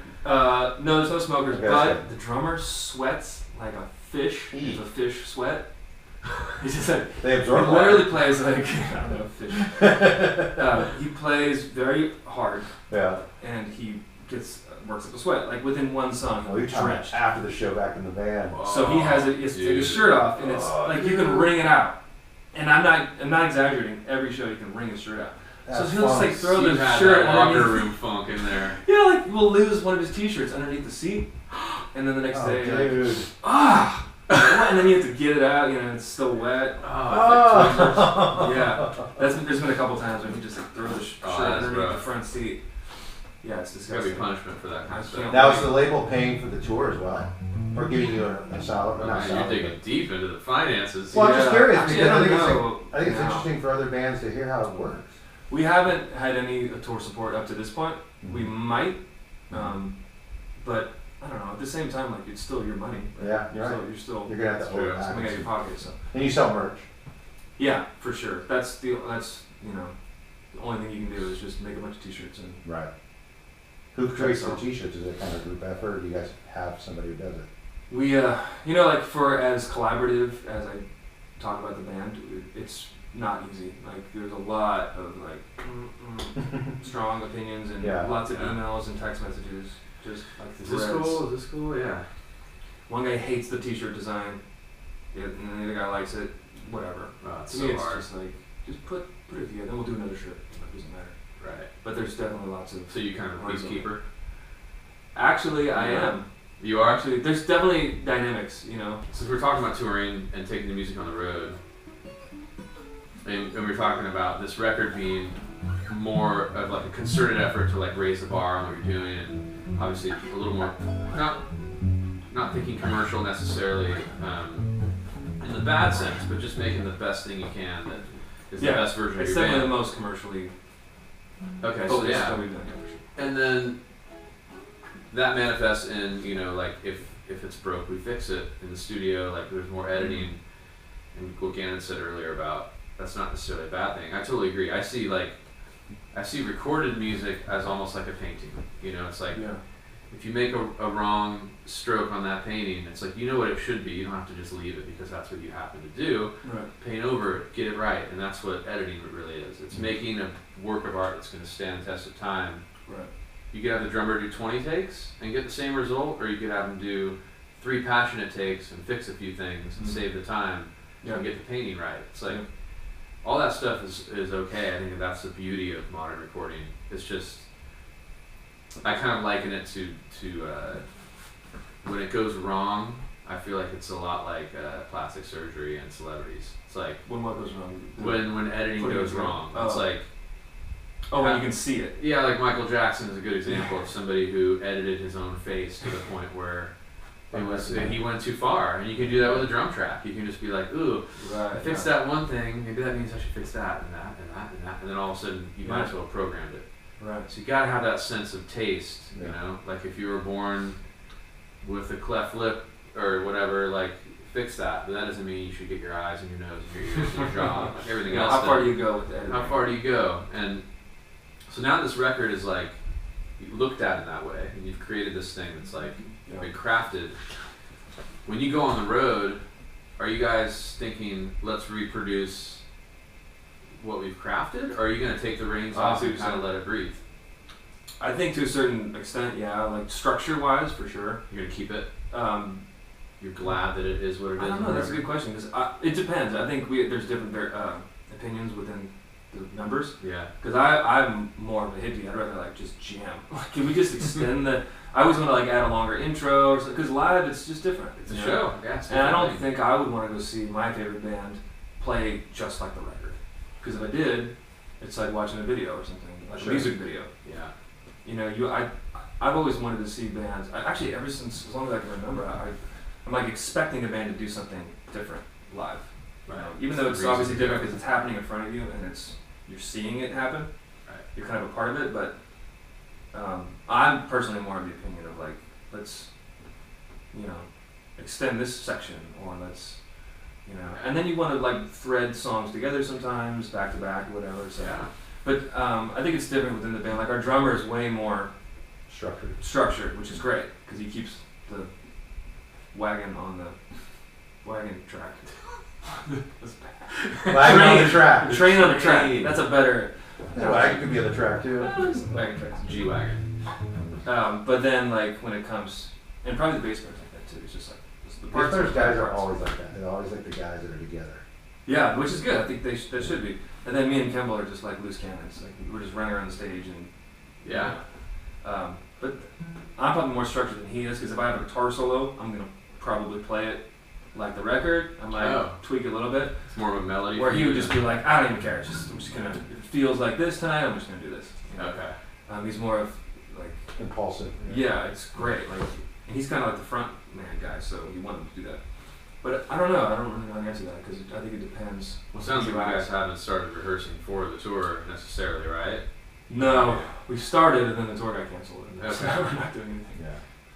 no, there's no smokers, Okay, but that's the drummer sweats like a fish. Eee. He's a fish sweat. He's just like, They he absorb literally water. plays like, I don't know, fish. He plays very hard, Yeah. and he works up a sweat. Like within one song, Oh, you're talking about after the show back in the van. So he has it. He's take his shirt off, and it's like you can wring it out. And I'm not exaggerating. Every show you can wring his shirt out. That's so he'll just like throw the had shirt that locker underneath. room funk in there. Yeah, like we'll lose one of his T-shirts underneath the seat, and then the next day, dude. and then you have to get it out. You know, it's still wet. Oh. Yeah, there's been a couple times when he just like throw the shirt underneath rough. the front seat. Yeah, it's There's gotta be disgusting. punishment for that kind of stuff. That was the label paying for the tour as well, or giving you a salary. Not You're salary. digging deep into the finances. Well, I'm just curious Actually, because I I think don't I think it's know. interesting for other bands to hear how it works. We haven't had any tour support up to this point. We might, but I don't know. At the same time, like it's still your money. Right? Yeah, you're right. You're still You're gonna have to hold it it's coming out of your back. pocket. So And you sell merch. yeah, for sure. That's you know the only thing you can do is just make a bunch of T-shirts and Right. Who creates the T-shirts? Is it kind of a group effort, or do you guys have somebody who does it? we you know like for as collaborative as I talk about the band, it's not easy. Like there's a lot of like strong opinions and Yeah. lots of emails and text messages. Just like Is this threads. cool? Is this cool? Yeah. One guy hates the T-shirt design, and the other guy likes it. Whatever. Oh, it's To so me, it's hard. just like just put it together. Then we'll do another shirt. It doesn't matter. Right. But there's definitely lots of. So you kind of a peacekeeper? Actually, I Yeah. am. You are? Actually, there's definitely dynamics. You know. Since we're talking about touring and taking the music on the road, and we're talking about this record being more of like a concerted effort to like raise the bar on what you're doing, and obviously a little more not thinking commercial necessarily in the bad sense, but just making the best thing you can that is the best version of It's your definitely band. the most commercially Okay, so focused yeah. that we've done. Yeah, for sure. And then that manifests in, you know, like if it's broke, we fix it in the studio. Like there's more editing, and what Gannon said earlier about that's not necessarily a bad thing. I totally agree. I see recorded music as almost like a painting. You know, it's like Yeah. if you make a wrong stroke on that painting, it's like you know what it should be. You don't have to just leave it because that's what you happen to do. Right. Paint over it, get it right, and that's what editing really is. It's making a work of art that's going to stand the test of time. Right. You could have the drummer do 20 takes and get the same result, or you could have him do 3 passionate takes and fix a few things and save the time and get the painting right. It's like all that stuff is okay. I think that's the beauty of modern recording. It's just I kind of liken it to when it goes wrong. I feel like it's a lot like plastic surgery and celebrities. It's like When what goes wrong? when editing Putting goes it wrong. wrong. It's Oh. like when you can see it. yeah, like Michael Jackson is a good example of somebody who edited his own face to the point where he went too far. And you can do that with a drum track. You can just be like, ooh, Right. I fixed that one thing, maybe that means I should fix that and that and that and that, and then all of a sudden you might as well have programmed it. Right. So you gotta have that sense of taste, you Yeah. know? Like if you were born with a cleft lip or whatever, like fix that. But that doesn't mean you should get your eyes and your nose and your ears and your jaw, like everything else. How far do you go with the editing? How far do you go? And so now this record is like you looked at in that way, and you've created this thing that's like been crafted. When you go on the road, are you guys thinking, let's reproduce what we've crafted, or are you going to take the reins off and kind of let it breathe? I think to a certain extent, yeah. Like structure-wise, for sure. You're going to keep it? Um, You're glad that it is what it is? I don't know. That's a good question because it depends. I think there's different opinions within the members. Yeah. Because I'm more of a hippie. I'd rather like just jam. Like, can we just extend the? I always want to like add a longer intro or something. Because live, it's just different. It's a show. Yeah, it's And I don't different. think I would want to go see my favorite band play just like the record. Because if I did, it's like watching a video or something, like a music video. Yeah. You know, I've always wanted to see bands. Actually, ever since as long as I can remember, I'm like expecting a band to do something different live. Right. Even though it's obviously different because it's happening in front of you and you're seeing it happen. Right. You're kind of a part of it, but I'm personally more of the opinion of like let's extend this section or let's and then you want to like thread songs together sometimes back to back or whatever. So Yeah. but I think it's different within the band. Like our drummer is way more structured, which is great because he keeps the wagon on the wagon track. Wagon on the track. Train on the track. That's a better. Yeah, wagon could be on the track too. Wagon track. G-Wagon. But then like when it comes, and probably the bass players like that too. It's just like the Bass players guys are always like that. They're always like the guys that are together. Yeah, which is good. I think they should be. And then me and Kimball are just like loose cannons. Like we're just running around the stage and but I'm probably more structured than he is because if I have a guitar solo, I'm gonna probably play it like the record. I might tweak it a little bit. It's more of a melody. Where he would just be like, I don't even care. I'm just gonna. If it feels like this tonight, I'm just gonna do this. You know? Okay. He's more of like impulsive. Yeah, it's great. Like, and he's kind of like the front man guy, so he wanted to do that. But I don't know. I don't really know how to answer that because I think it depends. Well, it sounds like you guys haven't started rehearsing for the tour necessarily, right? No, we started and then the tour got canceled. And so Okay. we're not doing anything.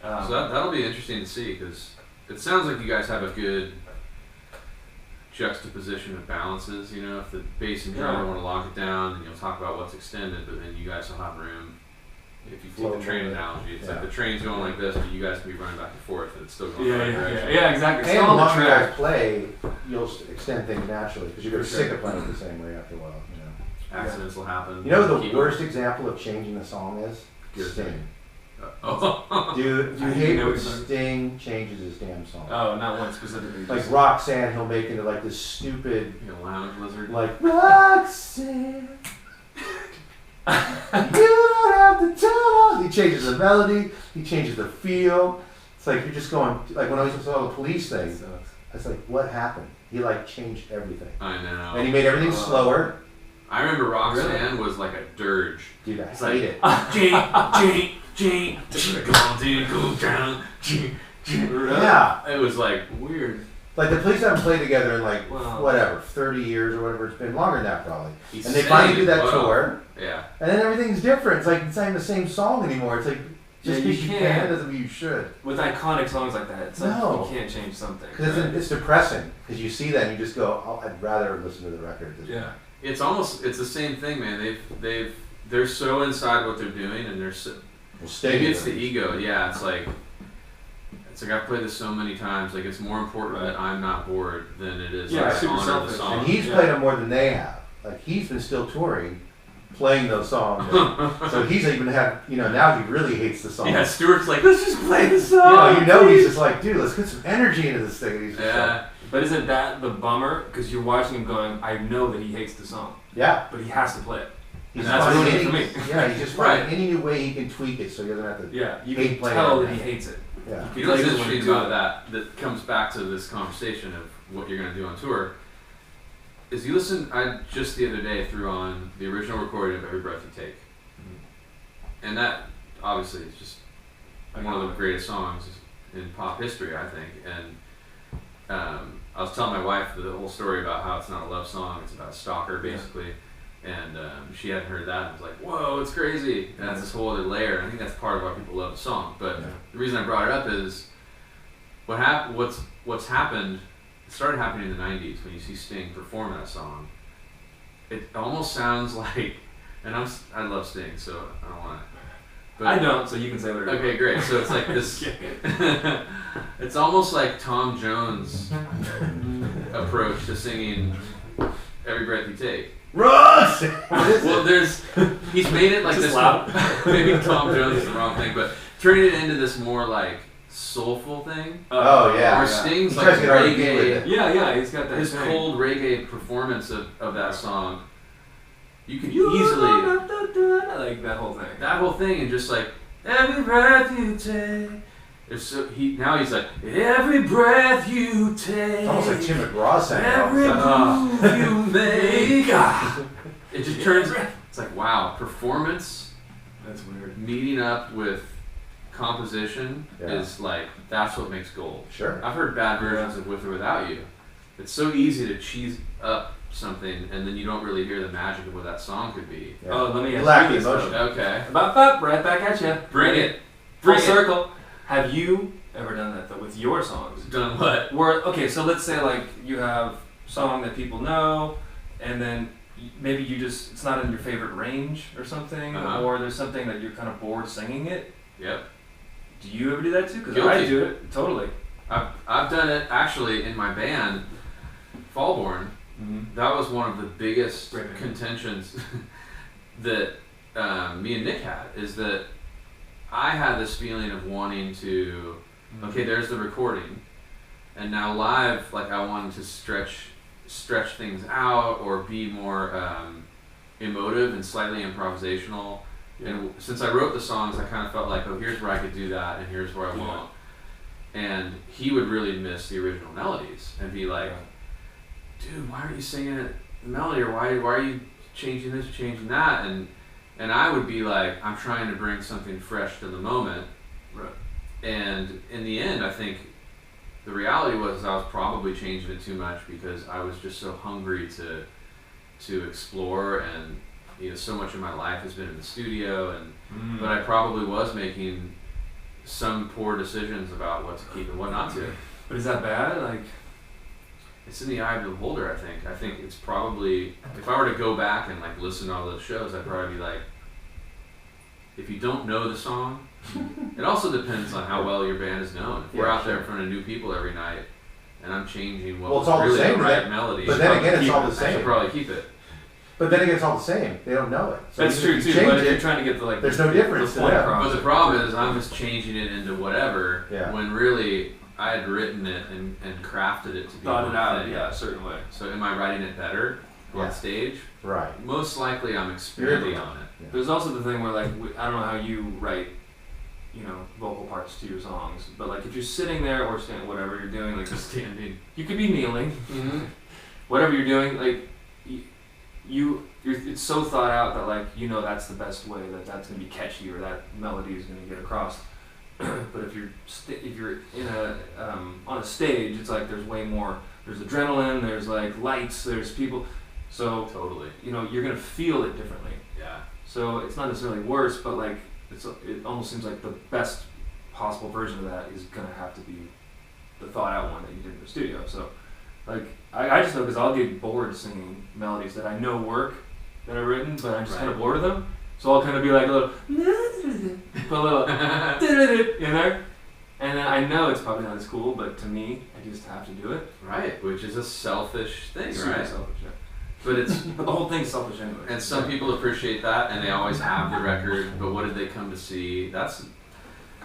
Yeah. So that'll be interesting to see because it sounds like you guys have a good juxtaposition of balances. You know, if the bass and drummer want to lock it down, then you'll talk about what's extended, but then you guys will have room. If you flip the train analogy, it's like the train's going like this, but you guys can be running back and forth, and it's still going the right direction. Yeah, exactly. And the longer you guys play, you'll extend things naturally because you're going to sick of playing it the same way after a while. You know, accidents will happen. You know the worst example of changing the song is Sting. Dude, you hate when Sting changes his damn song. Oh, not one specifically. Like Roxanne, he'll make into like this stupid, lounge lizard. Like Roxanne. You don't have to tell us. He changes the melody. He changes the feel. It's like you're just going. Like when I was saw the Police thing, I was like, "What happened?" He like changed everything. I know. And he made everything slower. I remember Roxanne was like a dirge. Dude, I hate it. G, come on, dude, go down. Yeah. It was like weird. Like the Police haven't played together in like whatever, 30 years or whatever. It's been longer than that probably. And they finally do that tour. Yeah. And then everything's different. It's like it's not even the same song anymore. It's like just because you can doesn't mean you should. With iconic songs like that, it's like you can't change something. Because it's depressing. Because you see that and you just go, oh, I'd rather listen to the record. Yeah. It's the same thing, man. They're so inside what they're doing, and they're so. Maybe it's the ego. Yeah, it's like I've played this so many times. Like it's more important that I'm not bored than it is like honor the song. And he's played them more than they have. Like he's been still touring, playing those songs. So he's even had, now he really hates the song. Yeah, Stuart's like, let's just play the song. He's just like, dude, let's get some energy into this thing. And he's just like, but isn't that the bummer? Because you're watching him going, I know that he hates the song. Yeah. But he has to play it. He's and that's ruining it for me. Yeah, he's just finding any new way he can tweak it so he doesn't have to. Yeah, you can tell that he hates it. Yeah. You know what's interesting about that comes back to this conversation of what you're going to do on tour, is you listen, I just the other day threw on the original recording of Every Breath You Take. Mm-hmm. And that, obviously, is just one of the greatest songs in pop history, I think. And I was telling my wife the whole story about how it's not a love song, it's about a stalker, basically. Yeah. And she hadn't heard that and was like, whoa, it's crazy. And that's this whole other layer. I think that's part of why people love the song. But the reason I brought it up is what's happened, it started happening in the 90s when you see Sting perform that song. It almost sounds like, and I love Sting, so I don't want to. I don't, so you can say whatever. Okay, great. So it's like this, it's almost like Tom Jones' approach to singing Every Breath You Take. Ross! Well, he's made it like just this. Loud. Maybe Tom Jones is the wrong thing, but turning it into this more like soulful thing. Oh yeah. Where Sting's like reggae. Yeah, he's got that. His cold reggae performance of that song. You can easily like that whole thing. That whole thing, and just like every breath you take. Now he's like, every breath you take. It's almost like Tim McGraw sang every move you make. It just turns. It's like, wow, performance. That's weird. Meeting up with composition is like, that's what makes gold. Sure. I've heard bad versions of With or Without You. It's so easy to cheese up something, and then you don't really hear the magic of what that song could be. Yeah. Oh, let me ask you this. Okay. Right back at you. Bring it. Full circle. Have you ever done that though with your songs? Done what? So let's say like you have a song that people know, and then maybe it's not in your favorite range or something, or there's something that you're kind of bored singing it. Yep. Do you ever do that too? Because I do it totally. I've done it actually in my band, Fallborn. Mm-hmm. That was one of the biggest contentions that me and Nick had, is that I had this feeling of wanting to, okay, there's the recording, and now live, like I wanted to stretch things out or be more emotive and slightly improvisational. And since I wrote the songs, I kind of felt like, oh, here's where I could do that, and here's where I won't. And he would really miss the original melodies and be like, dude, why aren't you singing it the melody, or why are you changing this, changing that? And I would be like, I'm trying to bring something fresh to the moment. Right. And in the end, I think the reality was I was probably changing it too much because I was just so hungry to explore, and so much of my life has been in the studio, and but I probably was making some poor decisions about what to keep and what not to. But is that bad? Like, it's in the eye of the beholder. I think it's probably, if I were to go back and like listen to all those shows, I'd probably be like, if you don't know the song, it also depends on how well your band is known. If we're out there in front of new people every night, and I'm changing what was really the right melody, but then again, it's all the I should same. probably keep it. But then again, it's all the same. They don't know it. So that's true too. But if you're trying to get the there's no difference. The point across. But the problem is, I'm just changing it into whatever. Yeah. When really, I had written it and crafted it to be thought it out. thing. Yeah, a certain way. So am I writing it better on stage? Right. Most likely, I'm experimenting on it. Yeah. There's also the thing where like I don't know how you write, vocal parts to your songs, but like if you're sitting there or standing, whatever you're doing, like Just standing. you could be kneeling, whatever you're doing, like it's so thought out that like that's the best way that's gonna be catchy or that melody is gonna get across. But if you're in a on a stage, it's like there's way more. There's adrenaline. There's like lights. There's people. So Totally. You're gonna feel it differently. Yeah. So it's not necessarily worse, but like it almost seems like the best possible version of that is gonna have to be the thought out one that you did in the studio. So like I just know because I'll get bored singing melodies that I know work that I've written, but I'm just kind of bored of them. So I'll kind of be like a little, put a little in there, and then I know it's probably not as cool, but to me, I just have to do it. Right, which is a selfish thing, Super right? selfish, yeah. But it's But the whole thing's selfish anyway. and some people appreciate that, and they always have the record. But what did they come to see?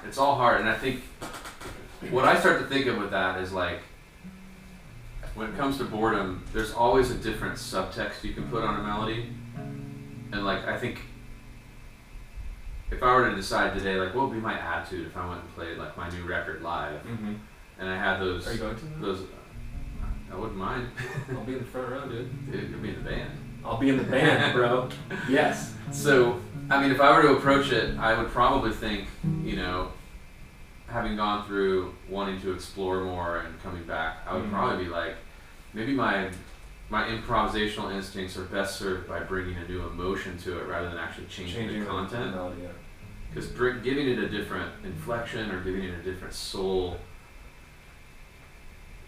It's all hard, and I think what I start to think of with that is like, when it comes to boredom, there's always a different subtext you can put on a melody, and like I think. If I were to decide today, like, what would be my attitude if I went and played like my new record live, and I had those? Are you going to? Those, I wouldn't mind. I'll be in the front row, dude. Dude, you'll be in the band. I'll be in the band, bro. Yes. So, I mean, if I were to approach it, I would probably think, having gone through wanting to explore more and coming back, I would probably be like, maybe my improvisational instincts are best served by bringing a new emotion to it rather than actually changing the content. Because giving it a different inflection or giving it a different soul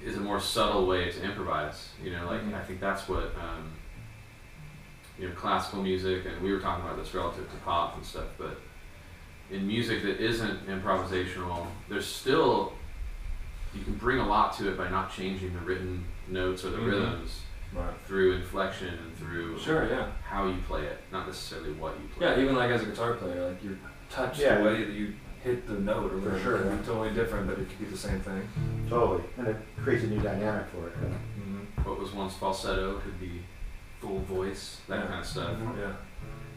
is a more subtle way to improvise. I think that's what classical music, and we were talking about this relative to pop and stuff, but in music that isn't improvisational, there's still, you can bring a lot to it by not changing the written notes or the rhythms. Right. Through inflection and through how you play it, not necessarily what you play. Yeah, even like as a guitar player, like your touch, the way that you hit the note or whatever, sure, can be totally different, but it could be the same thing. Totally, and it creates a new dynamic for it. What was once falsetto could be full voice, that kind of stuff. Yeah.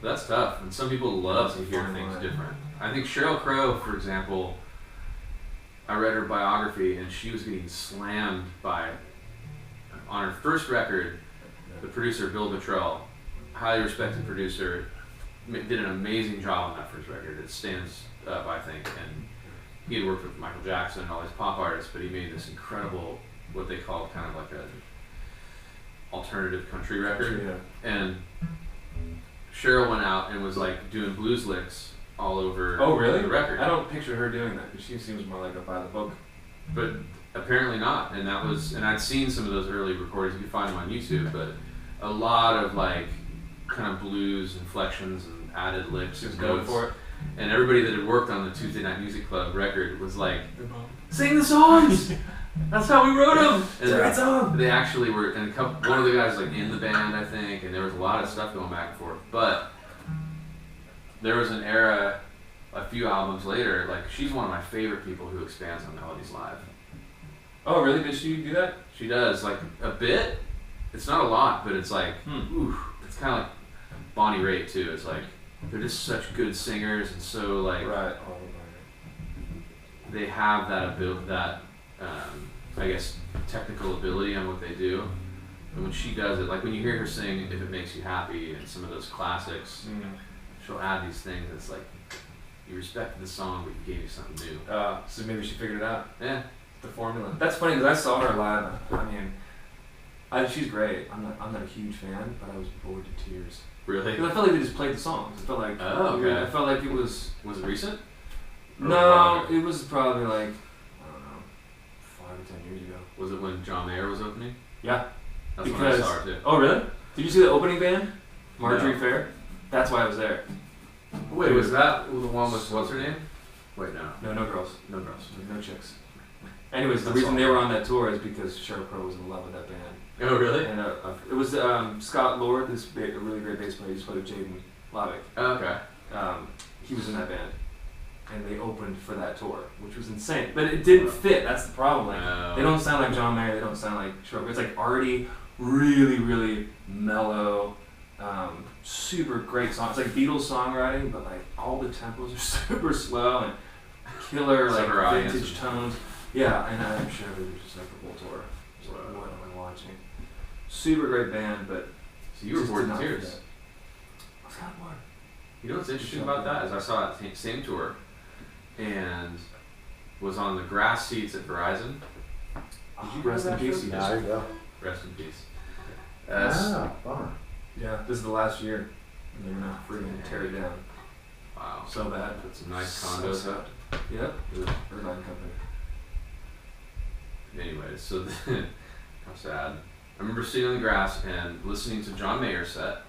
But that's tough, and some people love to hear things different. I think Sheryl Crow, for example, I read her biography, and she was getting slammed on her first record, the producer, Bill Bottrell, highly respected producer, did an amazing job on that first record. It stands up, I think, and he had worked with Michael Jackson and all these pop artists, but he made this incredible, what they called kind of like a alternative country record. And Sheryl went out and was like doing blues licks all over the record. I don't picture her doing that, because she seems more like a by the book. But apparently not, and I'd seen some of those early recordings. You can find them on YouTube, but a lot of like kind of blues inflections and added licks and notes. For it. And everybody that had worked on the Tuesday Night Music Club record was like, "Sing the songs! That's how we wrote them!" And they actually were, and one of the guys was like in the band, I think, and there was a lot of stuff going back and forth. But there was an era, I few albums later, like she's one of my favorite people who expands on melodies live. Oh, really? Did she do that? She does, like a bit. It's not a lot, but it's like, ooh, it's kind of like Bonnie Raitt too. It's like they're just such good singers, and so like they have that ability, that I guess technical ability on what they do. And when she does it, like when you hear her sing "If It Makes You Happy" and some of those classics, she'll add these things. It's like you respected the song, but you gave you something new. So maybe she figured it out. Yeah, The formula. That's funny because I saw her live. I mean, she's great. I'm not a huge fan, but I was bored to tears. really. Because I felt like they just played the songs. I felt like I felt like it was. Was it recent? No, it was probably like I don't know, 5 or 10 years ago. Was it when John Mayer was opening? Yeah. That's when I saw her too. Oh really? Did you see the opening band? Marjorie No. Fair. That's why I was there. Wait, was that the one with what's her name? Wait, no. No girls. No girls. No chicks. Anyways, the That's reason all. they were on that tour is because Sheryl Crow was in love with that band. Oh, really? And it was Scott Lord, this a really great bass player. He just played with Jaden Lavick. Oh, okay. He was in that band, and they opened for that tour, which was insane. But it didn't fit. That's the problem. Like they don't sound like John Mayer. They don't sound like Sheryl Crow. It's like arty, really, really mellow, super great song. It's like Beatles songwriting, but like all the tempos are super slow and killer So her like audience vintage is- tones. Yeah, and I'm sure it was just like the whole tour. It's like, what am I watching? Super great band, but So you were just bored did to not tears. fit. I was kind of bored. You know what's interesting about that is I saw that same tour, and was on the grass seats at Verizon. Rest in peace. Yeah, there you go. Rest in peace. Bummer. Yeah, this is the last year, and they're gonna freaking tear it down. Wow. So bad. Put some nice So condos sad. up. Yep. Irvine Company. Anyways, so then, how sad. I remember sitting on the grass and listening to John Mayer's set,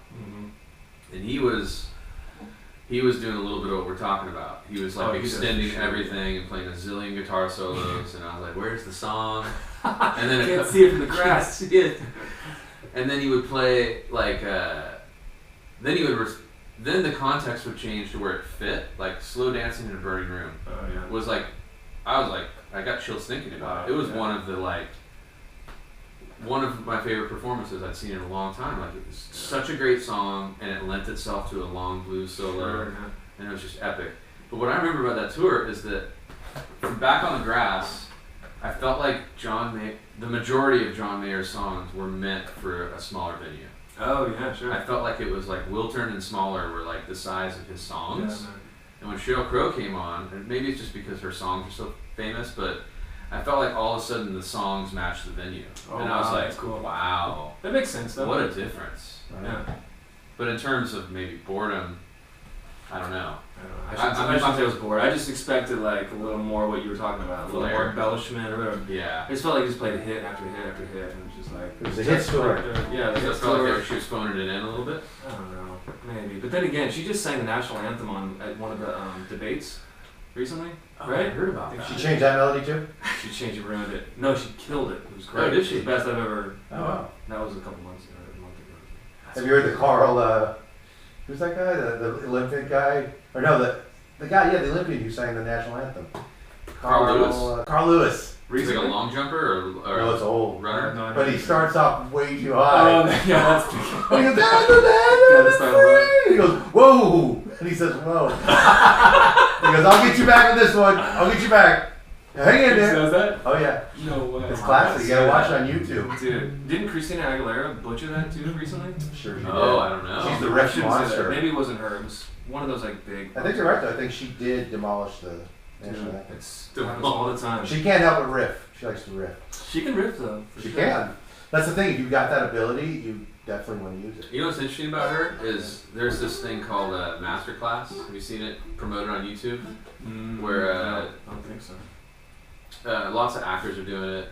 and he was doing a little bit of what we're talking about. He was like he does, extending for sure. everything and playing a zillion guitar solos, and I was like, "Where's the song?" And then Can't see it from the Can't grass. see it. And then he would play like, then he would, then the context would change to where it fit. Like "Slow Dancing in a Burning Room" Oh yeah. was like, I got chills thinking about it. It was Yeah. one of my favorite performances I'd seen in a long time. Like it was such a great song, and it lent itself to a long blues solo, and it was just epic. But what I remember about that tour is that from back on the grass, I felt like the majority of John Mayer's songs were meant for a smaller venue. Oh yeah, sure. I felt like it was like Wiltern and smaller were like the size of his songs. Yeah, And when Sheryl Crow came on, and maybe it's just because her songs are so famous, but I felt like all of a sudden the songs matched the venue. Oh, and I was wow, like, that's cool. wow, that makes sense though. what a difference. Yeah. But in terms of maybe boredom, I don't know. I shouldn't say I was bored. I just expected like a little more what you were talking about, a little Flair. more embellishment or whatever. Yeah. I just felt like he just played hit after hit after hit, and it was just like It was a hit story. Yeah, the Does hit it feel story. like she was phoning it in a little bit? I don't know, maybe. But then again, she just sang the national anthem at one of the debates recently, right? I heard about I think that. She changed that melody too? She changed it, ruined it. No, she killed it. It was great. Oh, did she? The best I've ever. Oh, wow. That was a couple months ago, a month ago. Have you heard the Carl, who's that guy? The Olympic guy? Or no, the guy, the Olympian who sang the national anthem. Carl Lewis? Carl Lewis. He's like a long jumper or No, it's old. runner? No, But he starts off way too high. Oh, yeah, that's And he goes, "Da-da-da-da-da-da." start over. He goes, "Whoa!" And he says, "Whoa." He goes, "I'll get you back with this one. I'll get you back. Hang in He there." says that? Oh yeah, No way. it's classic. You gotta watch it on YouTube. Dude, didn't Christina Aguilera butcher that too recently? Sure, she Oh, did. I don't know. She's the I riff shouldn't say that. monster. Maybe it wasn't her. It was one of those like big. I think you're right though. I think she did demolish the national Dude, anthem. it happens all the time. She can't help but riff. She likes to riff. She can riff though. for She sure. can. That's the thing. If you've got that ability, you definitely want to use it. You know what's interesting about her is there's this thing called Masterclass. Have you seen it promoted on YouTube? Where, no, I don't think so. Lots of actors are doing it.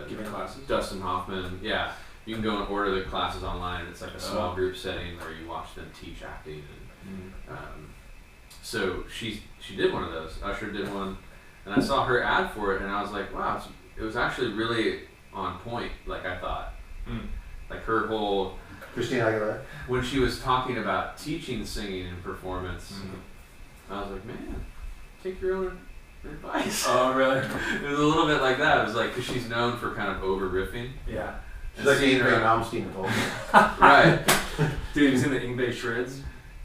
Giving classes. Dustin Hoffman. Yeah, you can go and order the classes online, and it's like a small group setting where you watch them teach acting. And so she did one of those. Usher did one, and I saw her ad for it, and I was like, wow, it was actually really on point. Like I thought, like her whole Christina Aguilera. when she was talking about teaching singing and performance. I was like, man, take your own advice. Oh, really? It was a little bit like that. It was like, because she's known for kind of over riffing. Yeah. She's like Ingrid Malmsteen of old. Right. Dude, have you seen the Ingve shreds?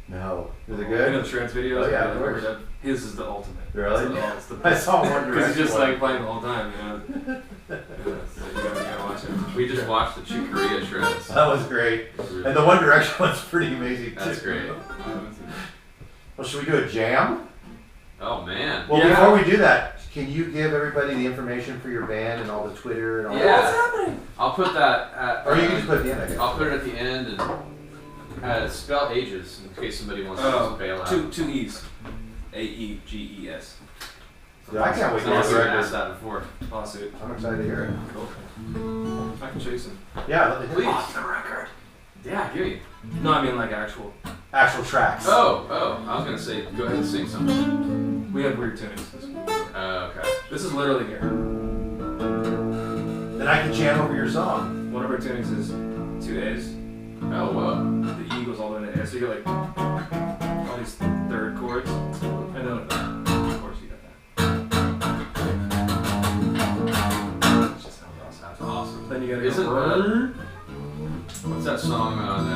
No. Is it You good? know the shreds videos? Oh, yeah, of course. His is the ultimate. Really? It's the I saw one because he's just one. like playing the whole time, you know. Yeah, so you gotta watch it. We just watched the Chicoria shreds. That was great. And the One Direction one's pretty amazing too. That's great. Well, should we do a jam? Oh man. Well, Yeah. before we do that, can you give everybody the information for your band and all the Twitter and all Yeah. that? What's happening? I'll put that at. Or you can just put it at the end, I guess. I'll put it at the end and spell Aeges in case somebody wants to just bail out. Two E's. Aeges. Dude, I can't wait to Someone's hear already the asked record. that before. Lawsuit. I'm excited to hear it. Cool. I can show you some. Yeah, let me Please. hear the record. Yeah, give me. No, I mean like actual. actual tracks. Oh, I was gonna say, go ahead and sing something. We have weird tunings. Okay. This is literally here. Then I can jam over your song. One of our tunings is 2 A's. Oh, whoa. The E goes all the way to A. So you get like all these third chords. And then of course you got that. It's just how awesome. That's awesome. Then you gotta Isn't go. what's that song on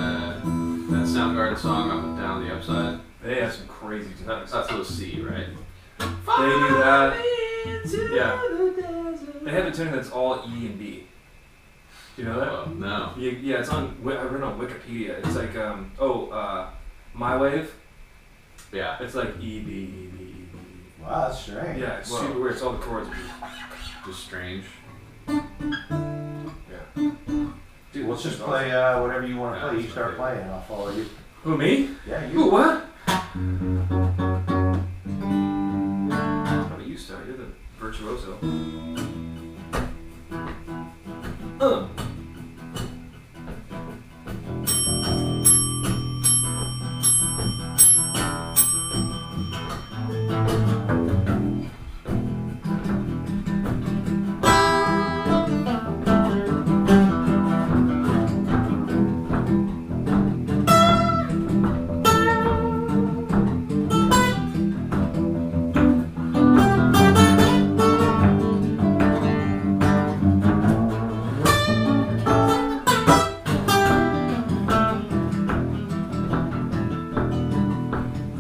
that Soundgarden song up and down the upside? They have some crazy tunings. That's a C, right? They do that. Yeah. They have a tuning that's all E and B. Do you know that? Oh, no. Yeah, it's on. I read it on Wikipedia. It's like My Wave. Yeah. It's like E B E B E B. Wow, that's strange. Yeah, it's Whoa. super weird. It's all the chords. Just strange. Yeah. Dude, Let's this just is play whatever you want to Yeah, play. You that's start okay. playing, and I'll follow you. awesome. Who, me? Yeah, Who, you. what? How about you start? You're the virtuoso.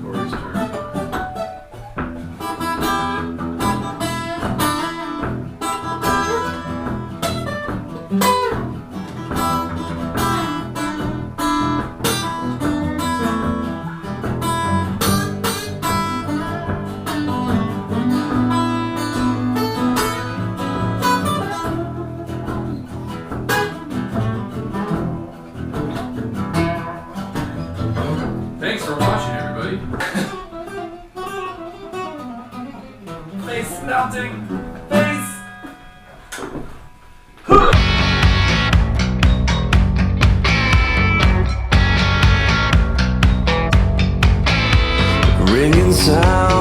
Cory's turn. Thanks for watching, everybody. Face melting. Face. Ringing sound